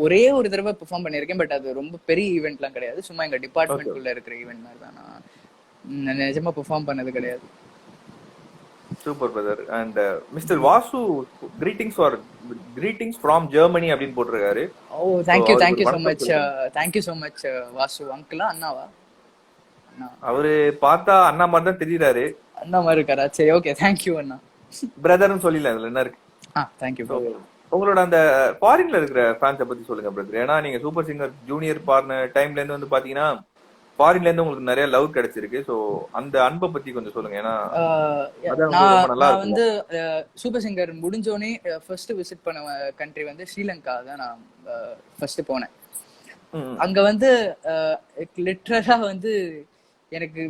Speaker 2: ஒரே ஒரு தடவை பெர்ஃபார்ம் பண்ணிருக்கேன். பட் அது ரொம்ப பெரிய ஈவென்ட்லாம் கிடையாது, சும்மா எங்க டிபார்ட்மெண்ட்குள்ள இருக்கிற ஈவென்ட் மாதிரி தான். நான் நிஜமா பெர்ஃபார்ம் பண்ணது கிடையாது.
Speaker 1: Super brother. And mister Vasu greetings from Germany அப்படின்னு போட்டிருக்காரு.
Speaker 2: ஓ thank you so much. Thank you so much Vasu. அங்கிளா அண்ணாவா?
Speaker 1: அவரு பார்த்தா அண்ணா மாதிரி தான் தெரியுறாரு.
Speaker 2: அண்ணா மாதிரி இருக்காரா? சரி, ஓகே, thank you அண்ணா.
Speaker 1: பிரதர்னு சொல்லல, அதுல என்ன இருக்கு?
Speaker 2: thank you bro.
Speaker 1: உங்களோட அந்த ஃபாரின்ல இருக்கிற ஃபேன்ஸை பத்தி சொல்லுங்க பிரதர். ஏன்னா நீங்க சூப்பர் சிங்கர் ஜூனியர் பாடின டைம்ல இருந்து வந்து பாத்தீங்கன்னா ஃபாரின்ல இருந்து உங்களுக்கு நிறைய லவ் கிடைச்சிருக்கு. சோ அந்த அன்பை பத்தி கொஞ்சம் சொல்லுங்க. ஏன்னா
Speaker 2: நான் வந்து சூப்பர் சிங்கர் முடிஞ்சோடனே ஃபர்ஸ்ட் விசிட் பண்ண கண்ட்ரி வந்து ஸ்ரீலங்கா தான் நான் ஃபர்ஸ்ட் போனேன். அங்க வந்து லிட்டரலா வந்து எனக்கு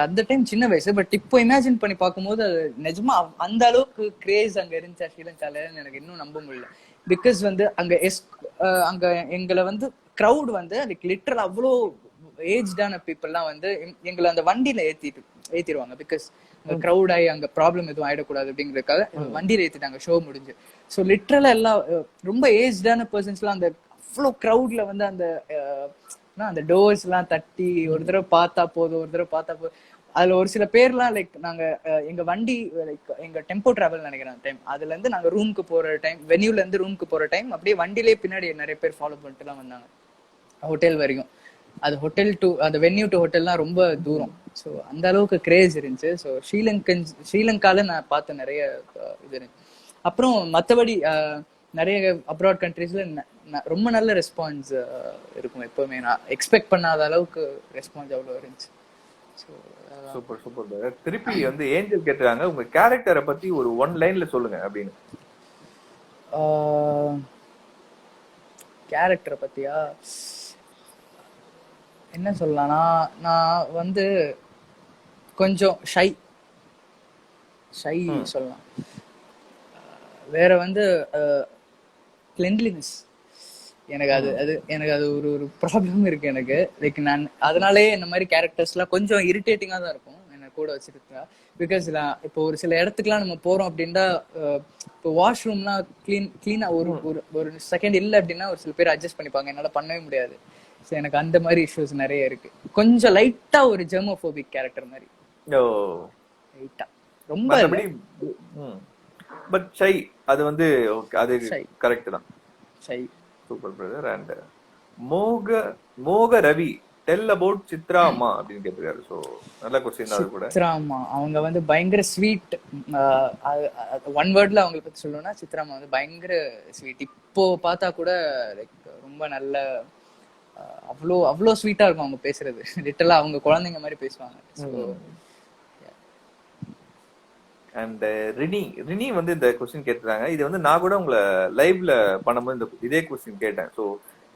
Speaker 2: அந்த டைம் சின்ன வயசு, பட் இப்போ இமேஜின் பண்ணி பார்க்கும்போது அது நிஜமா அந்த அளவுக்கு கிரேஸ் அங்க இருந்துச்சா ஸ்ரீலங்கால எனக்கு இன்னும் நம்ப முடியல. பிகாஸ் வந்து அங்க எங்களை வந்து கிரௌட் வந்து அதுக்கு லிட்டரல் அவ்வளோ ஏஜ்டான பீப்புள்லாம் வந்து எங்களை அந்த வண்டியில ஏத்திடுவாங்க. பிகாஸ் கிரௌட் ஆகி அங்க ப்ராப்ளம் எதுவும் ஆயிடக்கூடாது அப்படிங்கிறதுக்காக வண்டியில ஏத்திட்டாங்க ஷோ முடிஞ்சு. ஸோ லிட்டரலா எல்லாம் ரொம்ப ஏஜ்டான பர்சன்ஸ்லாம் அந்த அவ்வளோ கிரௌட்ல வந்து அந்த டோர்ஸ் எல்லாம் தட்டி ஒரு தடவை பார்த்தா போதும். அதுல ஒரு சில பேர்லாம் லைக் நாங்க எங்க வண்டி லைக் எங்க டெம்போ டிராவல் நினைக்கிறேன் டைம், அதுல இருந்து நாங்க ரூமுக்கு போற டைம், வென்யூல இருந்து ரூமுக்கு போற டைம் அப்படியே வண்டிலே பின்னாடி நிறைய பேர் ஃபாலோ பண்ணிட்டு எல்லாம் வந்தாங்க ஹோட்டல் வரைக்கும். அது ஹோட்டல் டு அந்த வென்யூ டு ஹோட்டல்லாம் ரொம்ப தூரம். ஸோ அந்த அளவுக்கு கிரேஸ் இருந்துச்சு. ஸோ ஸ்ரீலங்கால நான் பார்த்த நிறைய இது இருந்துச்சு. அப்புறம் மற்றபடி நிறைய அப்ராட் கண்ட்ரீஸ்ல ரொம்ப நல்ல ரெஸ்பான்ஸ் இருக்கும். எப்பவுமே நான் எக்ஸ்பெக்ட் பண்ணாத அளவுக்கு ரெஸ்பான்ஸ் அவ்வளோ இருந்துச்சு.
Speaker 1: Super super brother. திருப்பி வந்து ஏஞ்சல் கேட்டுறாங்க, உங்க கேரக்டரை பத்தி ஒரு ஒன் லைன்ல சொல்லுங்க அப்படின்னு.
Speaker 2: கேரக்டரை பத்தியா என்ன சொல்லலாம்னா, நான் வந்து கொஞ்சம் ஷை சொல்லலாம். வேற வந்து கிளென்லினஸ், எனக்கு அது ஒரு ஒரு ப்ராப்ளம் இருக்கு எனக்கு. லைக் நான் அதனாலே இந்த மாதிரி கேரக்டர்ஸ்லாம் கொஞ்சம் இரிட்டேட்டிங்கா தான் இருக்கும் என்ன கூட வச்சிருக்கா. பிகாஸ் இப்போ ஒரு சில இடத்துக்குலாம் நம்ம போறோம் அப்படின்னா, இப்போ வாஷ்ரூம்லாம் கிளீனா ஒரு செகண்ட் இல்லை அப்படின்னா ஒரு சில பேர் அட்ஜஸ்ட் பண்ணிப்பாங்க, என்னால பண்ணவே முடியாது. ஸோ எனக்கு அந்த மாதிரி இஷ்யூஸ் நிறைய இருக்கு. கொஞ்சம் லைட்டா ஒரு ஜெர்மோபோபிக் கேரக்டர் மாதிரி. லைட்டா, ரொம்ப
Speaker 1: பட் ஷை, அது வந்து ஓகே, அது கரெக்ட் தான்.
Speaker 2: ஷை.
Speaker 1: Super brother. அண்ட் மோக ரவி டெல் அபவுட் சித்ரா அம்மா அப்படின்னு கேட்டிருக்காரு. ஸோ நல்ல கொஸ்டின் அது கூட.
Speaker 2: சித்ரா அம்மா அவங்க வந்து பயங்கர ஸ்வீட். ஒன் வேர்ட்ல அவங்களை பத்தி சொல்லணும்னா சித்ரா அம்மா வந்து பயங்கர ஸ்வீட். இப்போ பார்த்தா கூட லைக் ரொம்ப நல்ல, அவ்வளோ ஸ்வீட்டா இருக்கும் அவங்க பேசுறது. லிட்டரலா அவங்க குழந்தைங்க மாதிரி பேசுவாங்க.
Speaker 1: அண்ட் ரினி வந்து இந்த கொஸ்டின் கேட்டுறாங்க. இது வந்து நான் கூட உங்களை லைவ்ல பண்ணும்போது இதே கொஸ்டின் கேட்டேன். ஸோ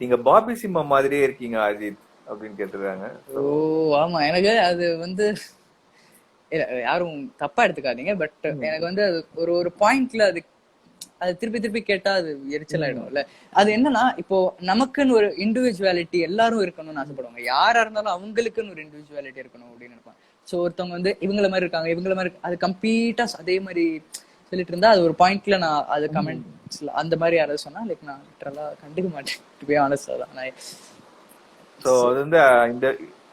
Speaker 1: நீங்க பாபி சிம்மா மாதிரியே இருக்கீங்க அஜித் அப்படின்னு கேட்டுருக்காங்க.
Speaker 2: ஓ ஆமா, எனக்கு அது வந்து யாரும் தப்பா எடுத்துக்காதீங்க. பட் எனக்கு வந்து அது ஒரு பாயிண்ட்ல அது திருப்பி திருப்பி கேட்டா அது எரிச்சல் ஆயிடும்ல. அது என்னன்னா, இப்போ நமக்குன்னு ஒரு இண்டிவிஜுவாலிட்டி எல்லாரும் இருக்கணும்னு ஆசைப்படுவாங்க. யாரா இருந்தாலும் அவங்களுக்குன்னு ஒரு இண்டிவிஜுவாலிட்டி இருக்கணும் அப்படின்னு நினைப்பாங்க. ஸோ ஒருத்தவங்க வந்து இவங்கள மாதிரி இருக்காங்க, இவங்கள மாதிரி அது கம்ப்ளீட்டா அதே மாதிரி சொல்லிட்டு இருந்தா அது ஒரு பாயிண்ட்ல நான் அது கமெண்ட்ஸ்ல அந்த மாதிரி யாராவது சொன்னா லைக் நான் லிட்டரலா கண்டுக்க மாட்டேன். To be honest. அதான்.
Speaker 1: ஸோ அது வந்து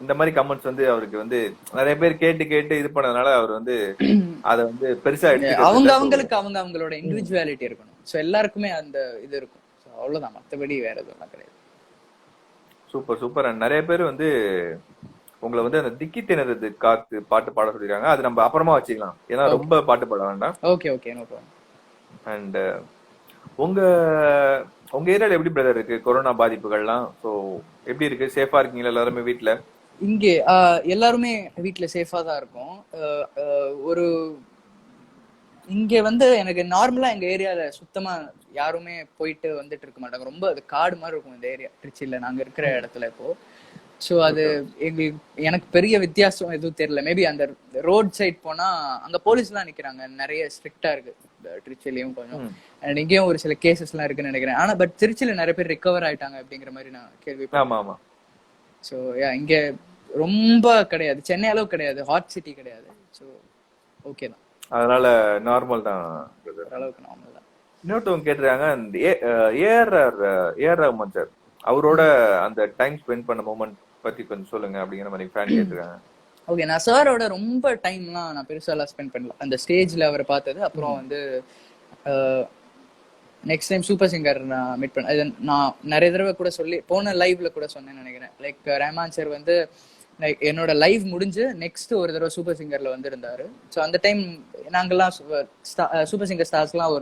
Speaker 1: இந்த மாதிரி கமெண்ட்ஸ் வந்து அவருக்கு வந்து நிறைய பேர் கேட்டு கேட்டு இது பண்ணதுனால அவர் வந்து அத வந்து பெருசா
Speaker 2: அவங்களுக்கு அவங்களோட இண்டிவிஜுவாலிட்டி இருக்கணும். ஸோ எல்லாருக்குமே அந்த இது இருக்கும். ஸோ அவ்வளவுதான், மற்றபடி வேற எதுவும் கிடையாது.
Speaker 1: Super super. அண்ட் நிறைய பேர் வந்து உங்களை வந்து அந்த திக்கி திணறது காத்து பாட்டு பாட சொல்லிருக்காங்க. அது நம்ம அப்புறமா வச்சுக்கலாம், ஏன்னா ரொம்ப பாட்டு பாட வேண்டாம்.
Speaker 2: Okay okay, no problem.
Speaker 1: And உங்க ஏரியால எப்படி பிரதர் இருக்கு கொரோனா பாதிப்புகள்லாம்? ஸோ எப்படி இருக்கு? சேஃபா இருக்கீங்களா எல்லாருமே வீட்ல?
Speaker 2: இங்கே எல்லாருமே வீட்ல சேஃபா தான் இருக்கும். ஒரு இங்க வந்து எனக்கு நார்மலா எங்க ஏரியால சுத்தமா யாருமே போயிட்டு வந்துட்டு இருக்க மாட்டாங்க. ரொம்ப அது காடு மாதிரி இருக்கும் இந்த ஏரியா, திருச்சியில நாங்க இருக்கிற இடத்துல இப்போ. ஸோ அது எனக்கு பெரிய வித்தியாசம் எதுவும் தெரியல. மேபி அந்த ரோட் சைட் போனா அங்க போலீஸ் எல்லாம் நிக்கிறாங்க, நிறைய ஸ்ட்ரிக்டா இருக்கு திருச்சியிலயும் கொஞ்சம். அண்ட் இங்கேயும் ஒரு சில கேசஸ் எல்லாம் இருக்குன்னு நினைக்கிறேன். ஆனா பட் திருச்சியில நிறைய பேர் ரிகவர் ஆயிட்டாங்க அப்படிங்கிற மாதிரி நான் கேள்விப்பட்டேன். ஸோ இங்க ரொம்ப கிடையாது, சென்னை அளவு கிடையாது, ஹாட் சிட்டி கிடையாது. ஸோ ஓகே தான்,
Speaker 1: அதனால நார்மல் தான்,
Speaker 2: அளவுக்கு நார்மல் தான்.
Speaker 1: இன்னொருத்தவங்க கேட்டுருக்காங்க, ஏஆர் ரஹ்மான் சார் அவரோட அந்த டைம் ஸ்பெண்ட் பண்ண மொமெண்ட் பத்தி கொஞ்சம் சொல்லுங்க அப்படிங்கிற மாதிரி ஃபேன் கேட்டுருக்காங்க.
Speaker 2: ஓகே, நான் சாரோட ரொம்ப டைம்லாம் நான் பெருசா எல்லாம் ஸ்பெண்ட் பண்ணல. அந்த ஸ்டேஜ்ல அவரை பார்த்தது, அப்புறம் வந்து நெக்ஸ்ட் டைம் சூப்பர் சிங்கர் நான் மீட் பண்ண, நான் நிறைய தடவை கூட சொல்லி போன லைவ்ல கூட சொன்னேன்னு நினைக்கிறேன். லைக் ரஹ்மான் சார் வந்து லைக் என்னோட லைவ் முடிஞ்சு நெக்ஸ்ட் ஒரு தடவை சூப்பர் சிங்கர்ல வந்திருந்தாரு. ஸோ அந்த டைம் நாங்கெல்லாம் சூப்பர் சிங்கர் ஸ்டார்ஸ்லாம்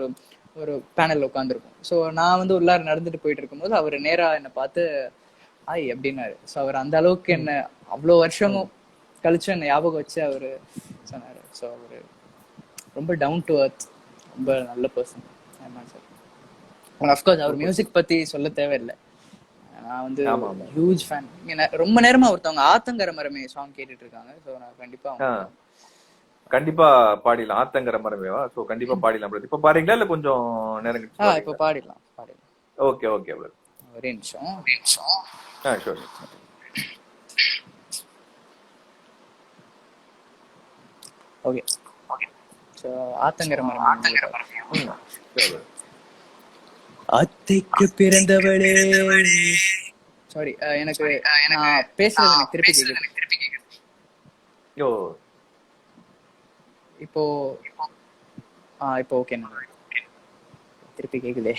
Speaker 2: ஒரு பேனல்ல உட்காந்துருக்கோம். ஸோ நான் வந்து உள்ளார நடந்துட்டு போயிட்டு இருக்கும்போது அவர் நேரா என்னை பார்த்து ஆய் அப்படின்னாரு. ஸோ அவர் அந்த அளவுக்கு என்ன அவ்வளோ வருஷமும் கழிச்சு என்ன ஞாபகம் வச்சு அவரு சொன்னாரு. ஸோ அவரு ரொம்ப டவுன் டு அர்த், ரொம்ப நல்ல பர்சன் சார். அஃப்கோர்ஸ் அவர் மியூசிக் பத்தி சொல்ல தேவையில்லை, நான் வந்து ஹியூஜ் ஃபேன். ரொம்ப நேரமா ஒருத்தவங்க ஆத்தங்கர மரமே சாங் கேட்டுட்டு இருக்காங்க. ஸோ நான்
Speaker 1: கண்டிப்பா பாடிடலாம். ஆத்தங்கர மரமேவா? ஸோ கண்டிப்பா பாடிடலாம். இப்ப பாருங்களா இல்ல கொஞ்சம் நேரம் கழிச்சு?
Speaker 2: இப்ப பாடிடலாம்.
Speaker 1: ஓகே ஓகே பிரதர்,
Speaker 2: ஒரே நிமிஷம்.
Speaker 1: ஷூர்.
Speaker 2: ஓகே. ஸோ ஆத்தங்கர மரம். அத்தைக்கு பிறந்தவளே. சாரி, எனக்கு நான் பேசுறது எனக்கு திருப்பி கேக்குது. இப்போ ஓகே, திருப்பி கேக்குதே.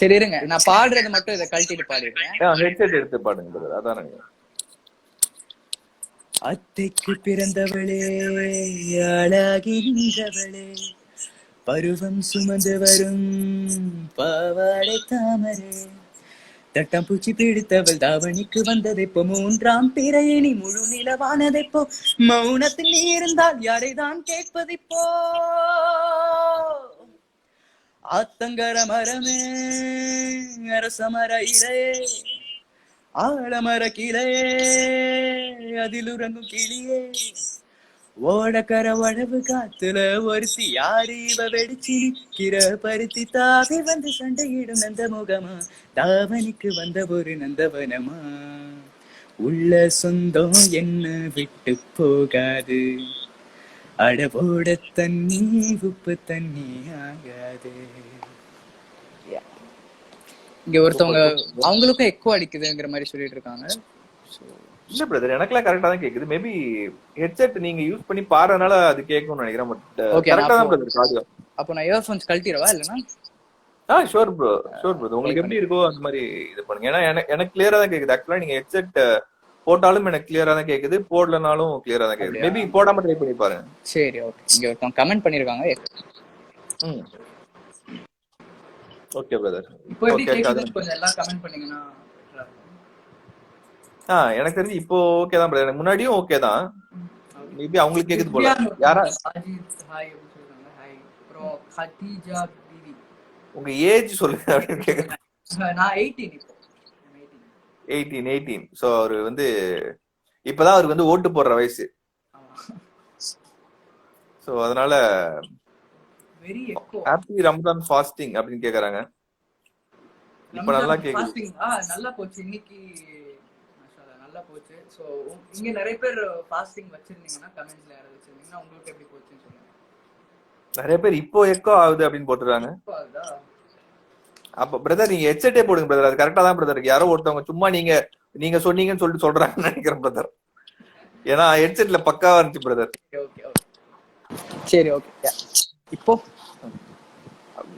Speaker 2: சரி இருங்க, நான் பாடுறது மட்டும் இதை கழட்டிட்டு பாடிடுறேன்.
Speaker 1: ஹெட்செட் எடுத்து பாடுங்க பிரதர். அதான்
Speaker 2: அத்தைக்கு பிறந்தவளே, அழகின்றவளே, பருவம் சுமந்து வரும் பாவாடை தாமரே, தட்டாம்பூச்சி பிடித்தவள் தாவணிக்கு வந்ததைப்போ, மூன்றாம் பிறையினி முழு நிலவானதைப்போ, மௌனத்தில் நீ இருந்தால் யாரைதான் கேட்பதைப்போ, ஆத்தங்கர மரமே அரசமர இலையே, ஆழமர கிளையே அதில் உறங்கும் கிளியே, ஓடக்கர உழவு காத்துல ஒருத்தி யாரு இவ வெடிச்சு நிக்கிற பருத்தி தாவி வந்து சண்டையிடும் நந்த முகமா, தாவணிக்கு வந்த ஒரு நந்தவனமா, உள்ள சொந்தம் என்ன விட்டு போகாது, அடவோட தண்ணி உப்பு தண்ணி ஆகாது. இங்க ஒருத்தவங்க அவங்களுக்கும் எக்கோ அடிக்குதுங்கிற மாதிரி சொல்லிட்டு இருக்காங்க.
Speaker 1: இல்ல பிரதர், எனக்குலாம் கரெக்டா தான் கேக்குது. மேபி ஹெட்செட் நீங்க யூஸ் பண்ணி பாடுறதுனால அது கேட்கும்னு நினைக்கிறேன். பட் கரெக்டா தான் பிரதர் காது.
Speaker 2: அப்போ நான் இயர்ஃபோன்ஸ் கழட்டிடவா இல்லனா?
Speaker 1: Sure bro, sure bro. உங்களுக்கு எப்படி இருக்கோ அந்த மாதிரி இது பண்ணுங்க. ஏன்னா எனக்கு கிளியரா தான் கேக்குது. ஆக்சுவலா நீங்க ஹெட்செட் போட்டாலும் எனக்கு கிளியரா தான் கேக்குது, போடலனாலும் கிளியரா தான் கேக்குது. மேபி போடாம ட்ரை பண்ணி பாருங்க.
Speaker 2: சரி ஓகே. இங்க ஒருத்தவங்க கமெண்ட் பண்ணிருக்காங்க.
Speaker 1: Okay brother.
Speaker 2: இப்போ எப்படி கேக்குது கொஞ்சம் எல்லாம் கமெண்ட் பண்ணீங்கனா.
Speaker 1: எனக்கு தெரிஞ்சு இப்போ ஓகே தான் பிரதர். முன்னாடியும் ஓகே தான். மேபி அவங்களுக்கு கேக்குது போல. யாரா
Speaker 2: அஜித் ஹாய் அப்படி சொல்றாங்க. Hi bro. கதீஜா பிவி
Speaker 1: உங்க ஏஜ் சொல்லுங்க அப்படி கேக்குது.
Speaker 2: நான் 18 இப்போ.
Speaker 1: 18. சோ அவரு வந்து இப்பதான் அவருக்கு வந்து ஓட்டு போடுற வயசு. சோ அதனால
Speaker 2: very echo.
Speaker 1: Happy Ramadan fasting அப்படின்னு கேக்குறாங்க. இப்ப நல்லா கேக்குது.
Speaker 2: நல்லா போச்சு இன்னைக்கு. மாஷாஅல்லாஹ் நல்லா போச்சு. சோ இங்க நிறைய பேர் ஃபாஸ்டிங் வச்சிருந்தீங்கன்னா கமெண்ட்ஸ்ல யாராவது வச்சிருந்தீங்கன்னா உங்களுக்கு எப்படி போச்சுன்னு சொல்லுங்க. நிறைய
Speaker 1: பேர் இப்போ எக்கோ ஆகுது அப்படின்னு போட்டுறாங்க. அப்ப பிரதர் நீங்க ஹெட்செட்டே போடுங்க பிரதர். அது கரெக்டா தான் பிரதர். யாரோ ஒருத்தவங்க சும்மா நீங்க சொன்னீங்கன்னு சொல்லிட்டு சொல்றாங்கன்னு நினைக்கிறேன் பிரதர். ஏன்னா ஹெட்செட்ல பக்காவா இருந்துச்சு பிரதர்.
Speaker 2: சரி ஓகே. இப்போ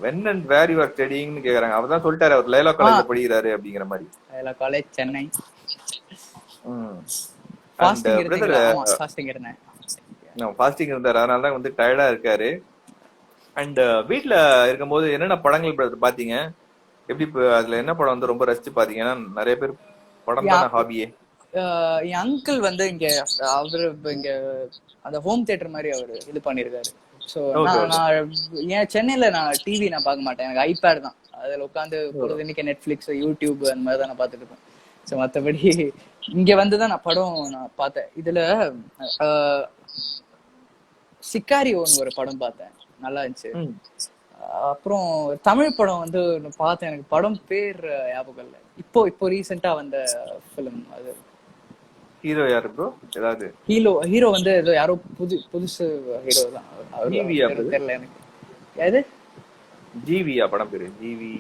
Speaker 1: when and where you are studying னு கேக்குறாங்க. அவர்தான் சொல்லிட்டாரு, அவர் லைலா காலேஜ்ல படிக்கிறாரு அப்படிங்கிற மாதிரி.
Speaker 2: லைலா காலேஜ் சென்னை. ஃபாஸ்டிங்
Speaker 1: இருந்தாரு, அதனால தான் வந்து டயர்டா இருக்காரு. அண்ட் வீட்ல இருக்கும்போது என்னென்ன படங்கள் பிரதர் பாத்தீங்க? எப்படி அதுல என்ன படம் வந்து ரொம்ப ரசிச்சு பாத்தீங்க? ஏன்னா நிறைய பேர் படம் தான ஹாபியே.
Speaker 2: என் அங்கிள் வந்து இங்க அவரு இங்க அந்த ஹோம் தியேட்டர் மாதிரி அவரு இது பண்ணிருக்காரு. சோ நான் ஏன் சென்னையில நான் டிவி நான் பார்க்க மாட்டேன். எனக்கு ஐபேட் தான். அதுல உட்காந்து பொழுதுனிக்கு நெட்ஃபிளிக்ஸ் யூடியூப் அந்த மாதிரி தான் நான் பார்த்துட்டு இருப்பேன். ஸோ மற்றபடி இங்க வந்துதான் நான் படம் நான் பார்த்தேன். இதுல சிக்காரியோன்னு ஒரு படம் பார்த்தேன், நல்லா இருந்துச்சு. அப்புறம் தமிழ் படம் வந்து பார்த்தேன், எனக்கு படம் பேர் ஞாபகம் இல்லை. இப்போ ரீசெண்டா வந்த ஃபிலிம் அது.
Speaker 1: ஹீரோ யாரு ப்ரோ? ஏதாவது
Speaker 2: ஹீரோ வந்து ஏதோ யாரோ புதுசு ஹீரோ தான். தெரியல எனக்கு. எது ஜிவியா
Speaker 1: படம் பேரு? ஜிவி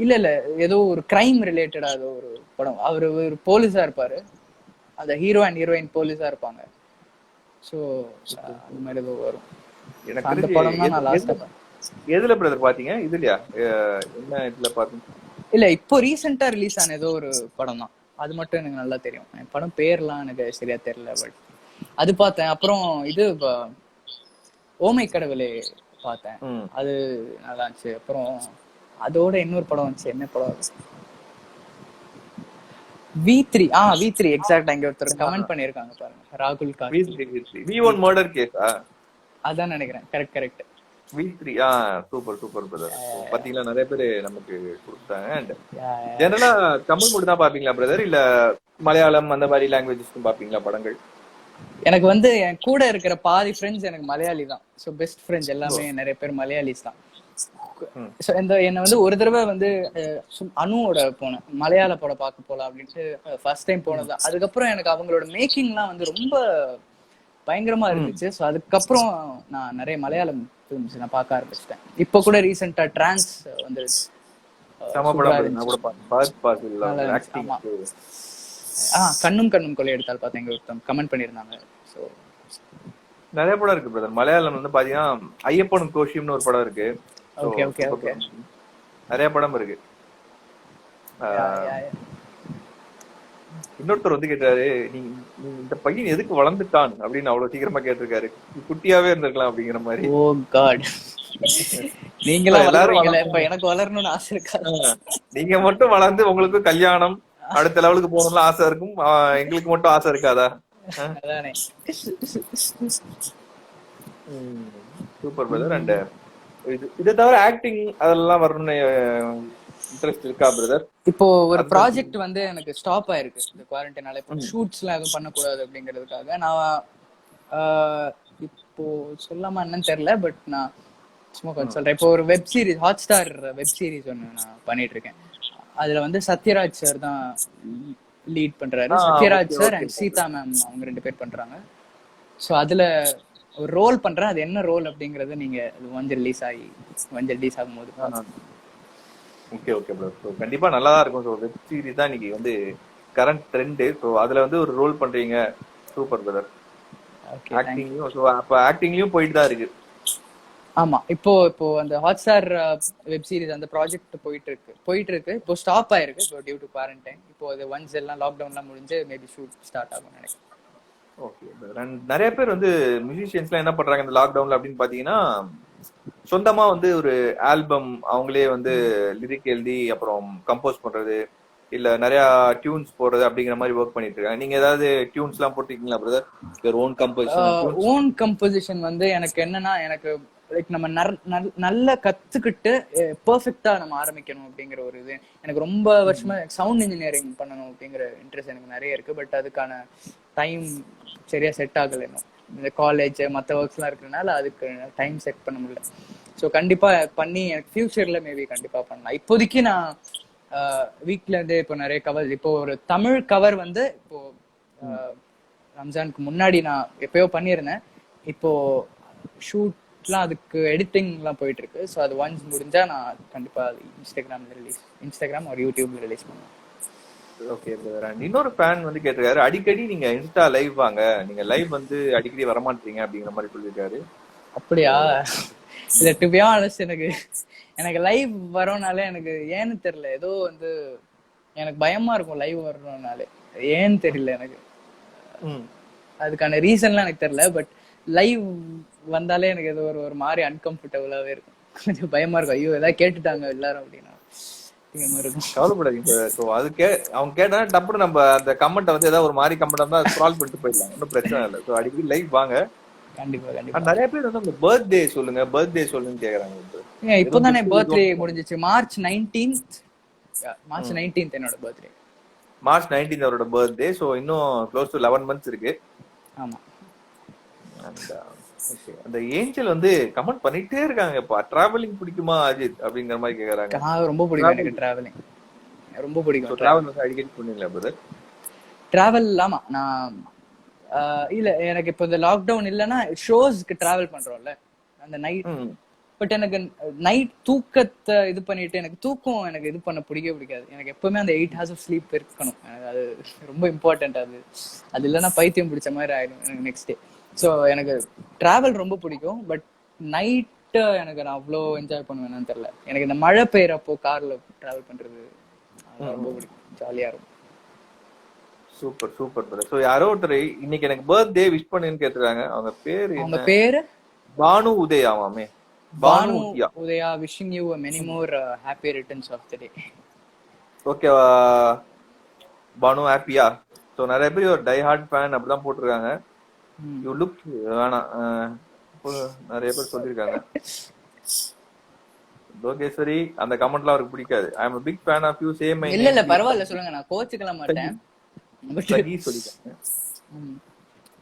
Speaker 2: இல்ல ஏதோ ஒரு கிரைம் ரிலேட்டடா ஏதோ ஒரு படம். அவரு ஒரு போலீஸா இருப்பாரு. அந்த ஹீரோ அண்ட் ஹீரோயின் போலீஸா இருப்பாங்க. சோ அந்த மாதிரி ஏதோ வரும். எனக்கு அந்த படம் தான் நான் லாஸ்டா.
Speaker 1: எதுல பிரதர் பாத்தீங்க? இதுலயா? என்ன இதுல பாத்தீங்க?
Speaker 2: இல்ல இப்போ ரீசெண்டா ரிலீஸ் ஆன ஏதோ ஒரு படம் தான். அது மட்டும் எனக்கு நல்லா தெரியும். படம் பேர்லாம் எனக்கு சரியா தெரியல. பட் அது பார்த்தேன். அப்புறம் இது ஓமை கடவுளே பார்த்தேன், அது நல்லா இருந்துச்சு. அப்புறம் அதோட இன்னொரு படம் வந்துச்சு, என்ன படம்? V3. V3 எக்ஸாக்ட்டா. இங்க ஒருத்தர் கமெண்ட் பண்ணிருக்காங்க பாருங்க, ராகுல் கார்த்தி.
Speaker 1: V1 murder கேஸா?
Speaker 2: அதான் நினைக்கிறேன். கரெக்ட்.
Speaker 1: V3 super brother. பாத்தீங்களா, நிறைய பேர் நமக்கு கொடுத்தாங்க. அண்ட் ஜெனரலா தமிழ் மட்டும் தான் பாப்பீங்களா பிரதர், இல்ல மலையாளம் அந்த மாதிரி லாங்குவேஜஸ்க்கும் பாப்பீங்களா படங்கள்?
Speaker 2: எனக்கு வந்து என் கூட இருக்கிற பாதி ஃப்ரெண்ட்ஸ் எனக்கு மலையாளி தான். ஸோ பெஸ்ட் ஃப்ரெண்ட்ஸ் எல்லாமே நிறைய பேர் மலையாளிஸ் தான். என்ன வந்து ஒரு தடவை வந்து அனுவோட போனேன், மலையாள படம் பார்க்க போலாம் அப்படின்ட்டு ஃபர்ஸ்ட் டைம் போனதுதான். அதுக்கப்புறம் எனக்கு அவங்களோட மேக்கிங்லாம் வந்து ரொம்ப பயங்கரமா இருந்துச்சு. ஸோ அதுக்கப்புறம் நான் நிறைய மலையாளம் ஃபிலிம்ஸ் நான் பார்க்க ஆரம்பிச்சிட்டேன். இப்போ கூட ரீசெண்டா டிரான்ஸ் வந்துருச்சு. கண்ணும் கொலை எடுத்தால் பார்த்தேன், எங்க ஒருத்தவங்க கமெண்ட் பண்ணிருந்தாங்க. ஸோ
Speaker 1: நிறைய படம் இருக்கு பிரதர். மலையாளம் வந்து பாத்தீங்கன்னா ஐயப்பன் கோஷியம்னு ஒரு படம் இருக்கு.
Speaker 2: ஓகே.
Speaker 1: நிறைய படம் இருக்கு. ஆஹ் இன்னொருத்தர் வந்து கேட்டாரு, நீ நீ இந்த பையன் எதுக்கு வளர்ந்துட்டான் அப்படின்னு அவ்வளவு சீக்கிரமா கேட்டிருக்காரு. குட்டியாவே இருந்திருக்கலாம் அப்படிங்கிற மாதிரி.
Speaker 2: ஓ காட், நீங்களும்
Speaker 1: எல்லாரும்
Speaker 2: வளர்றீங்களா? இப்ப எனக்கு வளரணும்னு ஆசை இருக்கா?
Speaker 1: நீங்க மட்டும் வளர்ந்து உங்களுக்கு கல்யாணம் அடுத்த லெவலுக்கு போகணும்னு ஆசை இருக்கும், எங்களுக்கு மட்டும் ஆசை இருக்காதா?
Speaker 2: அதானே.
Speaker 1: Super brother. அண்ட் இதை தவிர ஆக்டிங் அதெல்லாம் வரணும்னு இன்ட்ரெஸ்ட் இருக்கா பிரதர்?
Speaker 2: இப்போ ஒரு ப்ராஜெக்ட் வந்து எனக்கு ஸ்டாப் ஆயிருக்கு இந்த குவாரண்டைனால. இப்போ ஷூட்ஸ் எல்லாம் எதுவும் பண்ணக்கூடாது அப்படிங்கிறதுக்காக நான் இப்போ சொல்லாம என்னன்னு தெரியல, பட் நான் சும்மா கொஞ்சம் சொல்றேன். இப்போ ஒரு web series, hot star web series ஒன்று நான் பண்ணிட்டு இருக்கேன். அதுல வந்து சத்யராஜ் சார் தான் லீட் பண்றாரு. Sathyaraj sir and Seetha ma'am அவங்க 2 பேர் பண்றாங்க. ஸோ அதுல ஒரு ரோல் பண்றேன். அது என்ன ரோல் அப்படிங்கறது நீங்க ரிலீஸ் ஆகும்போது.
Speaker 1: Okay okay bro. ஸோ கண்டிப்பா நல்லா தான் இருக்கும். ஸோ வெப் சீரிஸ் தான் இன்னைக்கு வந்து கரண்ட் ட்ரெண்டு. ஸோ அதுல வந்து ஒரு ரோல் பண்றீங்க, சூப்பர் பிரதர். ஆக்டிங்லயும் ஸோ அப்போ ஆக்டிங்லயும் போயிட்டு தான் இருக்கு.
Speaker 2: ஆமா, இப்போ அந்த ஹாட் ஸ்டார் வெப் சீரிஸ் அந்த ப்ராஜெக்ட் போயிட்டு இருக்கு. இப்போ ஸ்டாப் ஆயிருக்கு இப்போ டியூ டு குவாரண்டைன். இப்போ அது ஒன்ஸ் எல்லாம் லாக்டவுன்லாம் முடிஞ்சு மேபி ஷூட் ஸ்டார்ட் ஆகும் நினைக்கிறேன்.
Speaker 1: ஓகே. நிறைய பேர் வந்து மியூசிஷியன்ஸ்லாம் என்ன பண்றாங்க இந்த லாக்டவுன்ல அப்படின்னு பாத்தீங்கன்னா, சொந்தமா வந்து ஒரு ஆல்பம் அவங்களே வந்து லிரிக் எழுதி அப்புறம் கம்போஸ் பண்றது, இல்ல நிறைய டியூன்ஸ் போடுறது அப்படிங்கிற மாதிரி ஒர்க் பண்ணிட்டு இருக்காங்க. நீங்க ஏதாவது டியூன்ஸ் எல்லாம் போட்டிருக்கீங்களா brother? Own composition?
Speaker 2: Own composition வந்து எனக்கு என்னன்னா, எனக்கு லைக் நம்ம நல்லா கத்துக்கிட்டு பெர்ஃபெக்டா நம்ம ஆரம்பிக்கணும் அப்படிங்கிற ஒரு இது எனக்கு ரொம்ப வருஷமா. சவுண்ட் இன்ஜினியரிங் பண்ணணும் அப்படிங்கிற இன்ட்ரெஸ்ட் எனக்கு நிறைய இருக்கு. பட் அதுக்கான டைம் சரியா செட் ஆகல. இந்த காலேஜ் மற்ற ஒர்க்ஸ் எல்லாம் இருக்கிறதுனால அதுக்கு டைம் செட் பண்ண முடியல. ஸோ கண்டிப்பா பண்ணி எனக்கு ஃபியூச்சர்ல மேபி கண்டிப்பா பண்ணலாம். இப்போதைக்கு நான் வீக்ல இருந்து இப்போ நிறைய கவர், இப்போ ஒரு தமிழ் கவர் வந்து இப்போ ரம்ஜானுக்கு முன்னாடி நான் எப்பயோ பண்ணியிருந்தேன். இப்போ ஷூட்லாம் அதுக்கு எடிட்டிங்லாம் போயிட்டு இருக்கு. ஸோ அது ஒன்ஸ் முடிஞ்சா நான் கண்டிப்பா இன்ஸ்டாகிராம் ஒரு யூடியூப்ல ரிலீஸ் பண்ணுவேன்.
Speaker 1: Okay brother. இன்னொரு ஃபேன் வந்து கேட்டிருக்காரு, அடிக்கடி நீங்க இன்ஸ்டா லைவ் வாங்க, நீங்க லைவ் வந்து அடிக்கடி வரமாட்டீங்க அப்படிங்கிற மாதிரி சொல்லியிருக்காரு.
Speaker 2: அப்படியா? இல்ல, டு பி ஆனஸ்ட் எனக்கு லைவ் வரனாலே எனக்கு ஏன்னு தெரியல, ஏதோ வந்து எனக்கு பயமா இருக்கும் லைவ் வரணும்னாலே. ஏன்னு தெரியல எனக்கு, அதுக்கான ரீசன்லாம் எனக்கு தெரியல. பட் லைவ் வந்தாலே எனக்கு ஏதோ ஒரு மாதிரி அன்கம்ஃபர்டபுளாவே இருக்கும், கொஞ்சம் பயமா இருக்கும். ஐயோ ஏதாவது கேட்டுட்டாங்க எல்லாரும் அப்படின்னா
Speaker 1: கவலைப்படாதீங்க. அவங்க கேட்டா டப்புனு நம்ம அந்த கமெண்ட் வந்து ஏதாவது ஒரு மாதிரி கமெண்ட் இருந்தா ஸ்க்ரால் பண்ணிட்டு போயிடலாம், ஒன்றும் பிரச்சனை இல்லை. ஸோ அடிக்கடி லைவ் வாங்க.
Speaker 2: கண்டிப்பா கண்டிப்பா.
Speaker 1: நிறைய பேர் வந்து உங்க பர்த்டே சொல்லுன்னு கேக்குறாங்க.
Speaker 2: இப்போதானே பர்த்டே முடிஞ்சிச்சு, மார்ச் 19th என்னோட பர்த்டே.
Speaker 1: மார்ச் 19 அவரோட பர்த்டே. ஸோ இன்னும் க்ளோஸ் டு 11 months இருக்கு.
Speaker 2: ஆமா.
Speaker 1: அந்த ஏஞ்சல் வந்து கமெண்ட் பண்ணிட்டே இருக்காங்க, இப்ப டிராவலிங் பிடிக்குமா அஜித் அப்படிங்கிற மாதிரி கேக்குறாங்க.
Speaker 2: ரொம்ப பிடிக்கும் எனக்கு டிராவலிங், ரொம்ப பிடிக்கும்.
Speaker 1: டிராவல் வந்து அடிக்கடி பண்ணுவீங்களா பிரதர்?
Speaker 2: டிராவல் ஆமா, நான் இல்ல எனக்கு இப்போ இந்த லாக்டவுன் இல்லைன்னா ஷோஸ்க்கு டிராவல் பண்றோம்ல அந்த நைட். பட் எனக்கு நைட் தூக்கத்தை இது பண்ணிட்டு, எனக்கு தூக்கம் எனக்கு இது பண்ண பிடிக்காது. எனக்கு எப்பவுமே அந்த 8 hours of sleep இருக்கணும். எனக்கு அது ரொம்ப இம்பார்ட்டன்ட். அது இல்லைன்னா பைத்தியம் பிடிச்ச மாதிரி ஆயிடும் எனக்கு நெக்ஸ்ட் டே. ஸோ எனக்கு டிராவல் ரொம்ப பிடிக்கும். பட் நைட்டு எனக்கு நான் அவ்வளோ என்ஜாய் பண்ணுவேன்னு தெரியல. எனக்கு இந்த மழை பெய்யறப்போ கார்ல டிராவல் பண்றது ரொம்ப பிடிக்கும், ஜாலியா இருக்கும்.
Speaker 1: Super super brother. ஸோ யாரோ ஒருத்தர் இன்னைக்கு எனக்கு பர்த்டே விஷ் பண்ணுன்னு கேட்டுருக்காங்க. அவங்க பேரு பானு உதயாமே.
Speaker 2: Banu Udaya, wishing you many more happy returns of the day.
Speaker 1: Okay Banu, ஹாப்பியா? ஸோ நிறைய பேர் ஒரு டை ஹார்ட் ஃபேன் அப்படிதான் போட்டிருக்காங்க. யூ லுக் வேணாம் நிறைய பேர் சொல்லியிருக்காங்க. லோகேஸ்வரி அந்த கமெண்ட்லாம் அவருக்கு பிடிக்காது. ஐ அம் a big fan of you, say my name.
Speaker 2: இல்ல பரவாயில்ல சொல்லுங்க, நான் கோச்சுக்கல மாட்டேன்.
Speaker 1: சொல்லிட்டாங்க.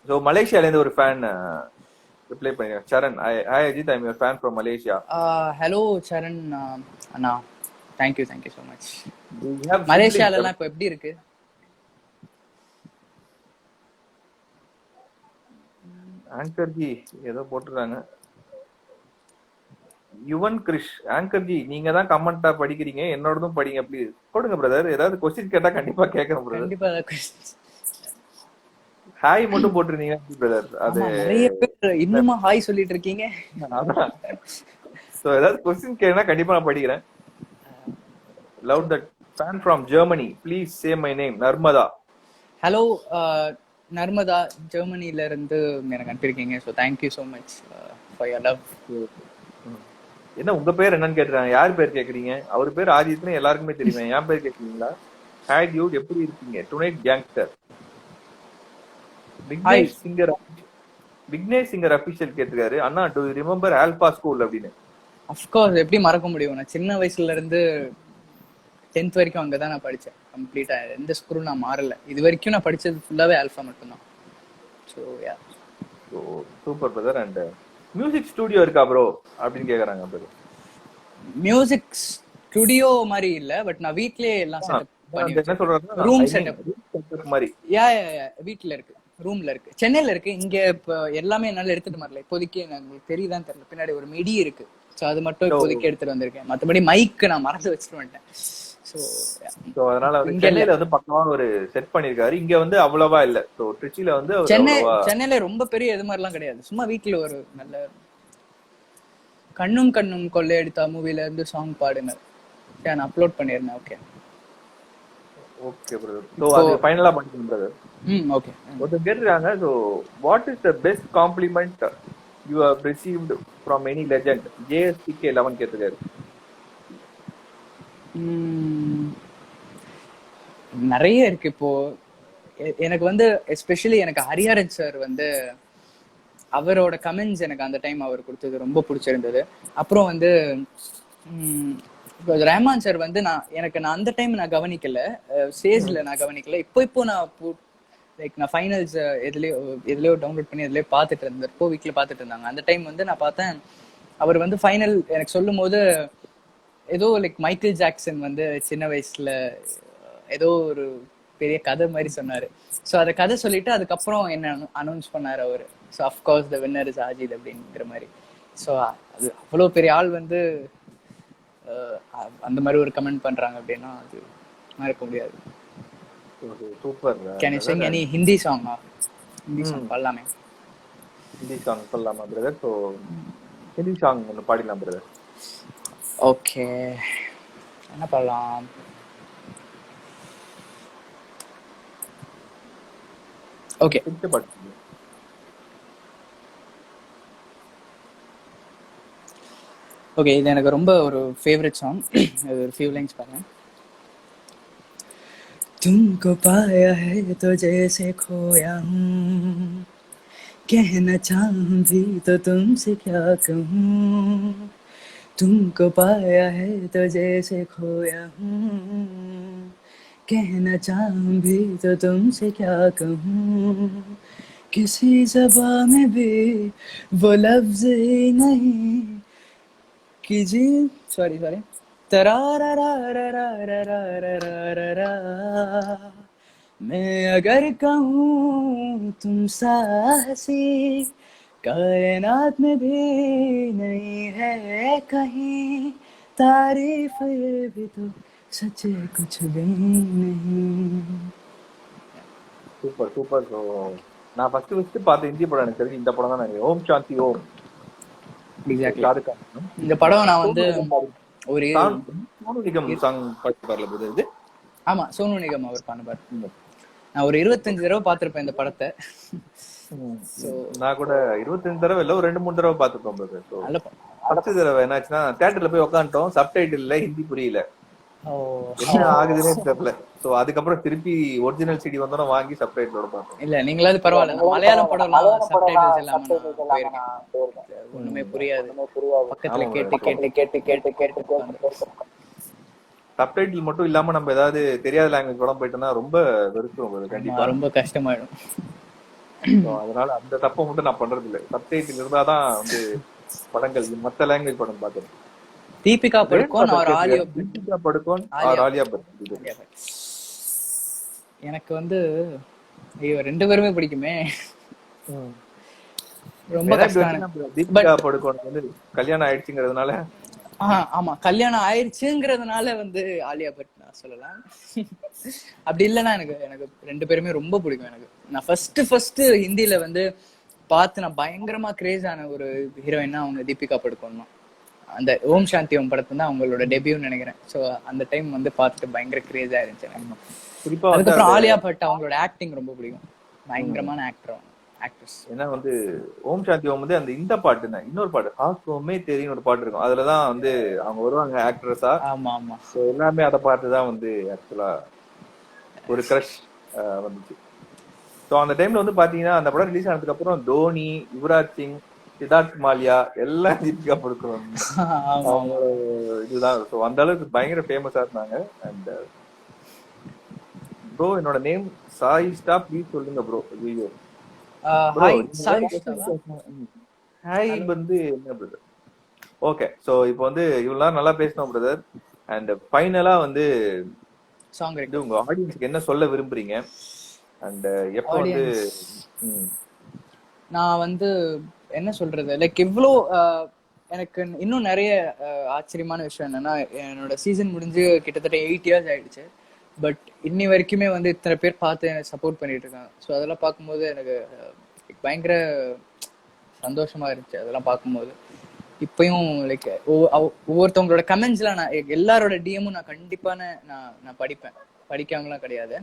Speaker 1: ஸோ மலேசியால இருந்து ஒரு ஃபேன் ரிப்ளை பண்ணுங்க. சரண், hi Ajit, I'm your fan from Malaysia.
Speaker 2: Hello Charan Anna, thank you so much. மலேசியால எல்லாம் இப்ப எப்படி இருக்கு?
Speaker 1: ஆங்கர் ஜி ஏதோ போட்டுறாங்க. யுவன் கிரிஷ், ஆங்கர் ஜி நீங்க தான் கமெண்டா படிக்கிறீங்க, என்னோடதும் படிங்க ப்ளீஸ். போடுங்க பிரதர், ஏதாவது क्वेश्चन கேட்டா கண்டிப்பா கேட்கணும் பிரதர்.
Speaker 2: கண்டிப்பா क्वेश्चन.
Speaker 1: ஹாய் மட்டும் போட்டுருந்தீங்க பிரதர். அது
Speaker 2: நிறைய பேர் இன்னுமா ஹாய் சொல்லிட்டு இருக்கீங்க.
Speaker 1: சோ ஏதாவது क्वेश्चन கேட்டா கண்டிப்பா நான் படிக்கிறேன். Love that fan from Germany, please say my name. Narmada.
Speaker 2: Hello Narmada, ஜெர்மனில இருந்து எனக்கு அனுப்பியிருக்கீங்க. So thank you so much for your love.
Speaker 1: என்ன உங்க பேர் என்னன்னு கேட்டுறாங்க. யார் பேர் கேக்குறீங்க? அவர் பேர் ஆதித்னு எல்லாருக்குமே தெரியுமே, என் பேர் கேக்குறீங்களா? ஹாய் டியூட், எப்படி இருக்கீங்க? Tonight gangster. Vignesh singer official கேட்டிருக்காரு, அண்ணா do you remember alpha school அப்படின்னு.
Speaker 2: அஃப்கோர்ஸ், எப்படி மறக்க முடியும்? நான் சின்ன வயசுல இருந்து 10th வரைக்கும் அங்கதான் நான் படிச்சேன். கம்ப்ளீட்டா எந்த ஸ்கூலும் நான் மாறல. இது வரைக்கும் நான் படிச்சது ஃபுல்லாவே ஆல்பா மட்டும்தான். So yeah.
Speaker 1: So super brother. And music studio இருக்கா ப்ரோ அப்படின்னு கேக்குறாங்க பிரதர்.
Speaker 2: மியூசிக் ஸ்டுடியோ மாதிரி இல்ல, பட் நான் வீட்லயே எல்லாம் செட்டப் பண்ணி
Speaker 1: என்ன சொல்றாங்க,
Speaker 2: ரூம் செட்டப்
Speaker 1: மாதிரி.
Speaker 2: யா வீட்ல இருக்கு, ரூம்ல இருக்கு, சென்னையில இருக்கு. இங்க இப்ப எல்லாமே என்னால எடுத்துட்டு வரல இப்போதைக்கு. உங்களுக்கு தெரியுதான்னு தெரியல, பின்னாடி ஒரு மிடி இருக்கு. ஸோ அது மட்டும் இப்போதைக்கு எடுத்துட்டு வந்திருக்கேன். மற்றபடி மைக் நான் மறந்து வச்சுட்டு வந்துட்டேன். ஸோ
Speaker 1: அதனால சென்னையில வந்து பக்கமா ஒரு செட் பண்ணிருக்காரு. இங்க வந்து அவ்வளவா இல்ல. ஸோ திருச்சியில வந்து
Speaker 2: சென்னையில ரொம்ப பெரிய இது மாதிரிலாம் கிடையாது. சும்மா வீட்டுல ஒரு நல்ல கண்ணும் கண்ணும் கொள்ளையடித்தா மூவில இருந்து சாங் பாடுங்க, நான் அப்லோட் பண்ணிருந்தேன். Okay
Speaker 1: okay brother. சோ அது ஃபைனலா பண்ணிட்டேன் பிரதர்.
Speaker 2: ஓகே.
Speaker 1: ஒருத்தர் கேட்டிருக்காங்க, so what is the best compliment you have received from any legend? JSTK11 கேட்டிருக்காரு.
Speaker 2: நிறைய இருக்கு. இப்போ எனக்கு வந்து எஸ்பெஷலி எனக்கு ஹரிஹரன் சார் வந்து அவரோட கமெண்ட்ஸ் எனக்கு அந்த டைம் அவர் கொடுத்தது ரொம்ப பிடிச்சிருந்தது. அப்புறம் வந்து ரஹ்மான் சார் வந்து நான் அந்த டைம் நான் கவனிக்கல, ஸ்டேஜ்ல நான் கவனிக்கல. இப்போ நான் லைக் நான் ஃபைனல்ஸ் எதுலயோ டவுன்லோட் பண்ணி எதுலயோ பார்த்துட்டு இருந்தப்போ வீட்ல பார்த்துட்டு இருந்தாங்க. அந்த டைம் வந்து நான் பார்த்தேன், அவர் வந்து ஃபைனல் எனக்கு சொல்லும் போது ஏதோ லைக் மைக்கேல் ஜாக்சன் வந்து சின்ன வயசுல ஏதோ ஒரு பெரிய கதை மாதிரி சொன்னாரு. ஸோ அந்த கதை சொல்லிட்டு அதுக்கப்புறம் என்ன அனௌன்ஸ் பண்ணாரு அவரு. So of course the winner is Ajith அப்படிங்கிற மாதிரி. ஸோ அது அவ்வளோ பெரிய ஆள் வந்து அந்த மாதிரி ஒரு கமெண்ட் பண்றாங்க அப்படின்னா அது மறக்க முடியாது.
Speaker 1: Super.
Speaker 2: Can you sing any Hindi song? Hindi song பாடலாமே.
Speaker 1: ஹிந்தி சாங் சொல்லலாமா பிரதர்? ஸோ ஹிந்தி சாங் ஒன்று பாடிடலாம் பிரதர்.
Speaker 2: ஓகே, என்ன பாடலாம்? ஓகே ஓகே, இது எனக்கு ரொம்ப ஒரு ஃபேவரட் சாங். ஒரு ஃபியூ லைன்ஸ் பாருங்க. तुमको पाया है तो जैसे खोया हूँ, कहना चाहूँ भी तो तुमसे क्या कहूँ. तुमको पाया है तो जैसे खोया हूँ, कहना चाहूँ भी तो तुमसे क्या कहूँ. किसी ज़बान में भी वो लफ्ज़ ही नहीं कि जी सॉरी तरारारारारारारारारा, मैं अगर कहूँ तुम साहसी, कायनात में भी नहीं है कहीं तारीफ भी तो सच कुछ भी नहीं.
Speaker 1: Super super. ஸோ நான் ஃபர்ஸ்ட் பார்த்த இந்திய படம் எனக்கு தெரிஞ்சு இந்த படம் தான் நினைக்கிறேன். ஓம் சாந்தி ஓம்.
Speaker 2: இந்த படம் நான் வந்து ஒரு
Speaker 1: சோனு நிகம் சாங் பாடல போது இது.
Speaker 2: ஆமா, சோனு நிகம் அவர் பாடுவார். நான் ஒரு 25 தடவை பார்த்திருப்பேன் இந்த படத்தை.
Speaker 1: நான் கூட 25 தடவை இல்ல, ஒரு 2-3 தடவை பார்த்துப்பேன். ஃபர்ஸ்ட் தடவை என்னாச்சுன்னா தியேட்டர்ல போய் உட்காந்துட்டோம், சப்டைட்டில்ல ஹிந்தி புரியல, என்ன ஆகுதுன்னே தெரியல. சோ அதுக்கப்புறம் திருப்பி ஒரிஜினல் சிடி வந்தோட வாங்கி சப்டைட்டிலோட பார்த்தோம்.
Speaker 2: இல்ல நீங்களாவது பரவாயில்ல, மலையாளம் படம்லாம் சப்டைட்டில்ஸ் இல்லாம போயிருக்கேன், ஒண்ணுமே புரியாது. பக்கத்துல கேட்டு
Speaker 1: சப்டைட்டில் மட்டும் இல்லாம நம்ம ஏதாவது தெரியாத லாங்குவேஜ் படம் போயிட்டோம்னா ரொம்ப வெறுத்துரும், கண்டிப்பா
Speaker 2: ரொம்ப கஷ்டமாயிடும்.
Speaker 1: அதனால அந்த தப்பை மட்டும் நான் பண்றது இல்லை. சப்டைட்டில் இருந்தாதான் வந்து படங்கள் மத்த லாங்குவேஜ் படம் பாக்குறேன்.
Speaker 2: தீபிகா படுகோன் और ஆலியா
Speaker 1: பட்
Speaker 2: எனக்கு வந்து ஐயோ ரெண்டு பேருமே பிடிக்குமே. ரொம்ப கஷ்டம்.
Speaker 1: தீபிகா படுகோன் வந்து கல்யாணம் ஆயிடுச்சுங்கிறதுனால,
Speaker 2: ஆமா கல்யாணம் ஆயிடுச்சுங்கிறதுனால வந்து ஆலியா பட் நான் சொல்லலாம். அப்படி இல்லைன்னா எனக்கு ரெண்டு பேருமே ரொம்ப பிடிக்கும். எனக்கு நான் ஃபர்ஸ்ட் ஹிந்தில வந்து பார்த்து நான் பயங்கரமா கிரேஸ் ஆன ஒரு ஹீரோயின்னா அவங்க தீபிகா படுகோன் தான். அந்த ஓம் சாந்தி ஓம் படத்துல தான் அவங்களோட டெபியூன்னு நினைக்கிறேன். ஸோ அந்த டைம் வந்து பார்த்துட்டு பயங்கர கிரேஸா இருந்துச்சு எனக்கு.
Speaker 1: குறிப்பா வந்து
Speaker 2: அதுக்கப்புறம் ஆலியா பட் அவங்களோட ஆக்டிங் ரொம்ப பிடிக்கும். பயங்கரமான ஆக்ட்ரஸ்.
Speaker 1: ஏன்னா வந்து ஓம் சாந்தி ஓம் வந்து அந்த இந்த பாட்டு தான், இன்னொரு பாட்டு ஹாஸ்கோமே தெரியும் ஒரு பாட்டு இருக்கும், அதுலதான் வந்து அவங்க வருவாங்க ஆக்ட்ரஸா.
Speaker 2: ஆமா ஆமா.
Speaker 1: ஸோ எல்லாமே அதை பார்த்து தான் வந்து ஆக்சுவலா ஒரு கிரஷ் வந்துச்சு. ஸோ அந்த டைம்ல வந்து பாத்தீங்கன்னா அந்த படம் ரிலீஸ் ஆனதுக்கு அப்புறம் தோனி, யுவராஜ் சிங், சித்தார்த் மாலியா எல்லாம் தீபிகா படுக்கணும் அவங்களோட இதுதான். ஸோ அந்த அளவுக்கு பயங்கர ஃபேமஸா இருந்தாங்க. அண்ட் ப்ரோ என்னோட நேம் சாய் ஸ்டா, ப்ளீஸ் சொல்லுங்க ப்ரோ. ஐயோ ஹாய் வந்து என்ன பிரதர். ஓகே, ஸோ இப்போ வந்து இவ்வளோ நல்லா பேசணும் பிரதர். அண்ட் ஃபைனலா வந்து
Speaker 2: சாங்
Speaker 1: இது உங்க ஆடியன்ஸ்க்கு என்ன சொல்ல விரும்புறீங்க? அண்ட் எப்போ வந்து
Speaker 2: நான் வந்து என்ன சொல்றது, லைக் இவ்வளோ எனக்கு இன்னும் நிறைய ஆச்சரியமான விஷயம் என்னன்னா, என்னோட சீசன் முடிஞ்சு கிட்டத்தட்ட 8 years ஆயிடுச்சு. பட் இன்னி வரைக்குமே வந்து இத்தனை பேர் பார்த்து எனக்கு சப்போர்ட் பண்ணிட்டு இருக்காங்க. ஸோ அதெல்லாம் பார்க்கும்போது எனக்கு பயங்கர சந்தோஷமா இருந்துச்சு. அதெல்லாம் பார்க்கும்போது இப்பயும் லைக் ஒவ்வொருத்தவங்களோட கமெண்ட்ஸ்லாம் நான் எல்லாரோட டிஎம்மும் நான் கண்டிப்பா நான் படிப்பேன், படிக்காமலாம் கிடையாது.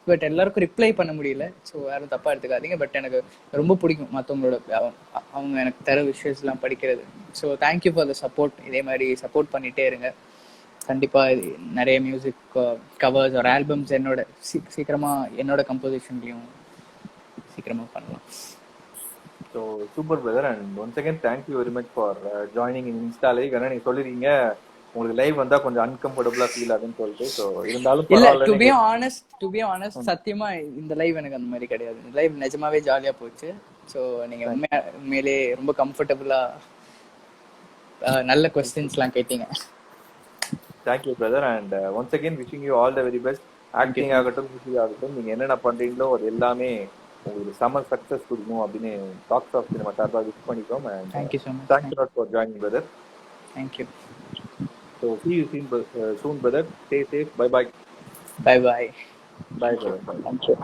Speaker 2: பட் எல்லாருக்கும் ரிப்ளை பண்ண முடியல, ஸோ யாரும் தப்பா எடுத்துக்காதீங்க. பட் எனக்கு ரொம்ப பிடிக்கும் மற்றவங்களோட அவங்க எனக்கு தர விஷயம்லாம் படிக்கிறது. So thank you for the support. இதே மாதிரி சப்போர்ட் பண்ணிட்டே இருங்க. கண்டிப்பா நிறைய மியூசிக் கவர்ஸ் ஒரு ஆல்பம்ஸ் என்னோட சீக்கிரமா என்னோட கம்போசிஷன்லயும் சீக்கிரமா பண்ணலாம்.
Speaker 1: So super brother. And once again thank you very much for joining in Insta live. ஏன்னா நீங்க சொல்லிருக்கீங்க உங்களுக்கு லைவ் வந்தா கொஞ்சம் அன்கம்ஃபர்டபுளா ஃபீல் ஆகுதுன்னு சொல்லிட்டு. ஸோ இருந்தாலும்
Speaker 2: இல்ல, டு பி ஆனஸ்ட் சத்தியமா இந்த லைவ் எனக்கு அந்த மாதிரி கிடையாது. இந்த லைவ் நிஜமாவே ஜாலியா போச்சு. ஸோ நீங்க உண்மையிலே ரொம்ப கம்ஃபர்டபுளா நல்ல கொஸ்டின்ஸ்லாம் கேட்டீங்க.
Speaker 1: Thank you brother. And once again wishing you all the very best. Acting ஆகட்டும், மியூசிக் ஆகட்டும், நீங்க என்னென்ன பண்றீங்களோ அது எல்லாமே உங்களுக்கு சம்மர் சக்சஸ் கொடுக்கணும் அப்படின்னு டாக்ஸ் ஆஃப் சினிமா சார்பாக விஷ் பண்ணிக்கோம். And
Speaker 2: thank you so much.
Speaker 1: Thank you lot for joining brother.
Speaker 2: Thank you.
Speaker 1: So see you soon brother. Stay safe. Bye bye.
Speaker 2: Bye bye.
Speaker 1: Bye brother.
Speaker 2: Thank you.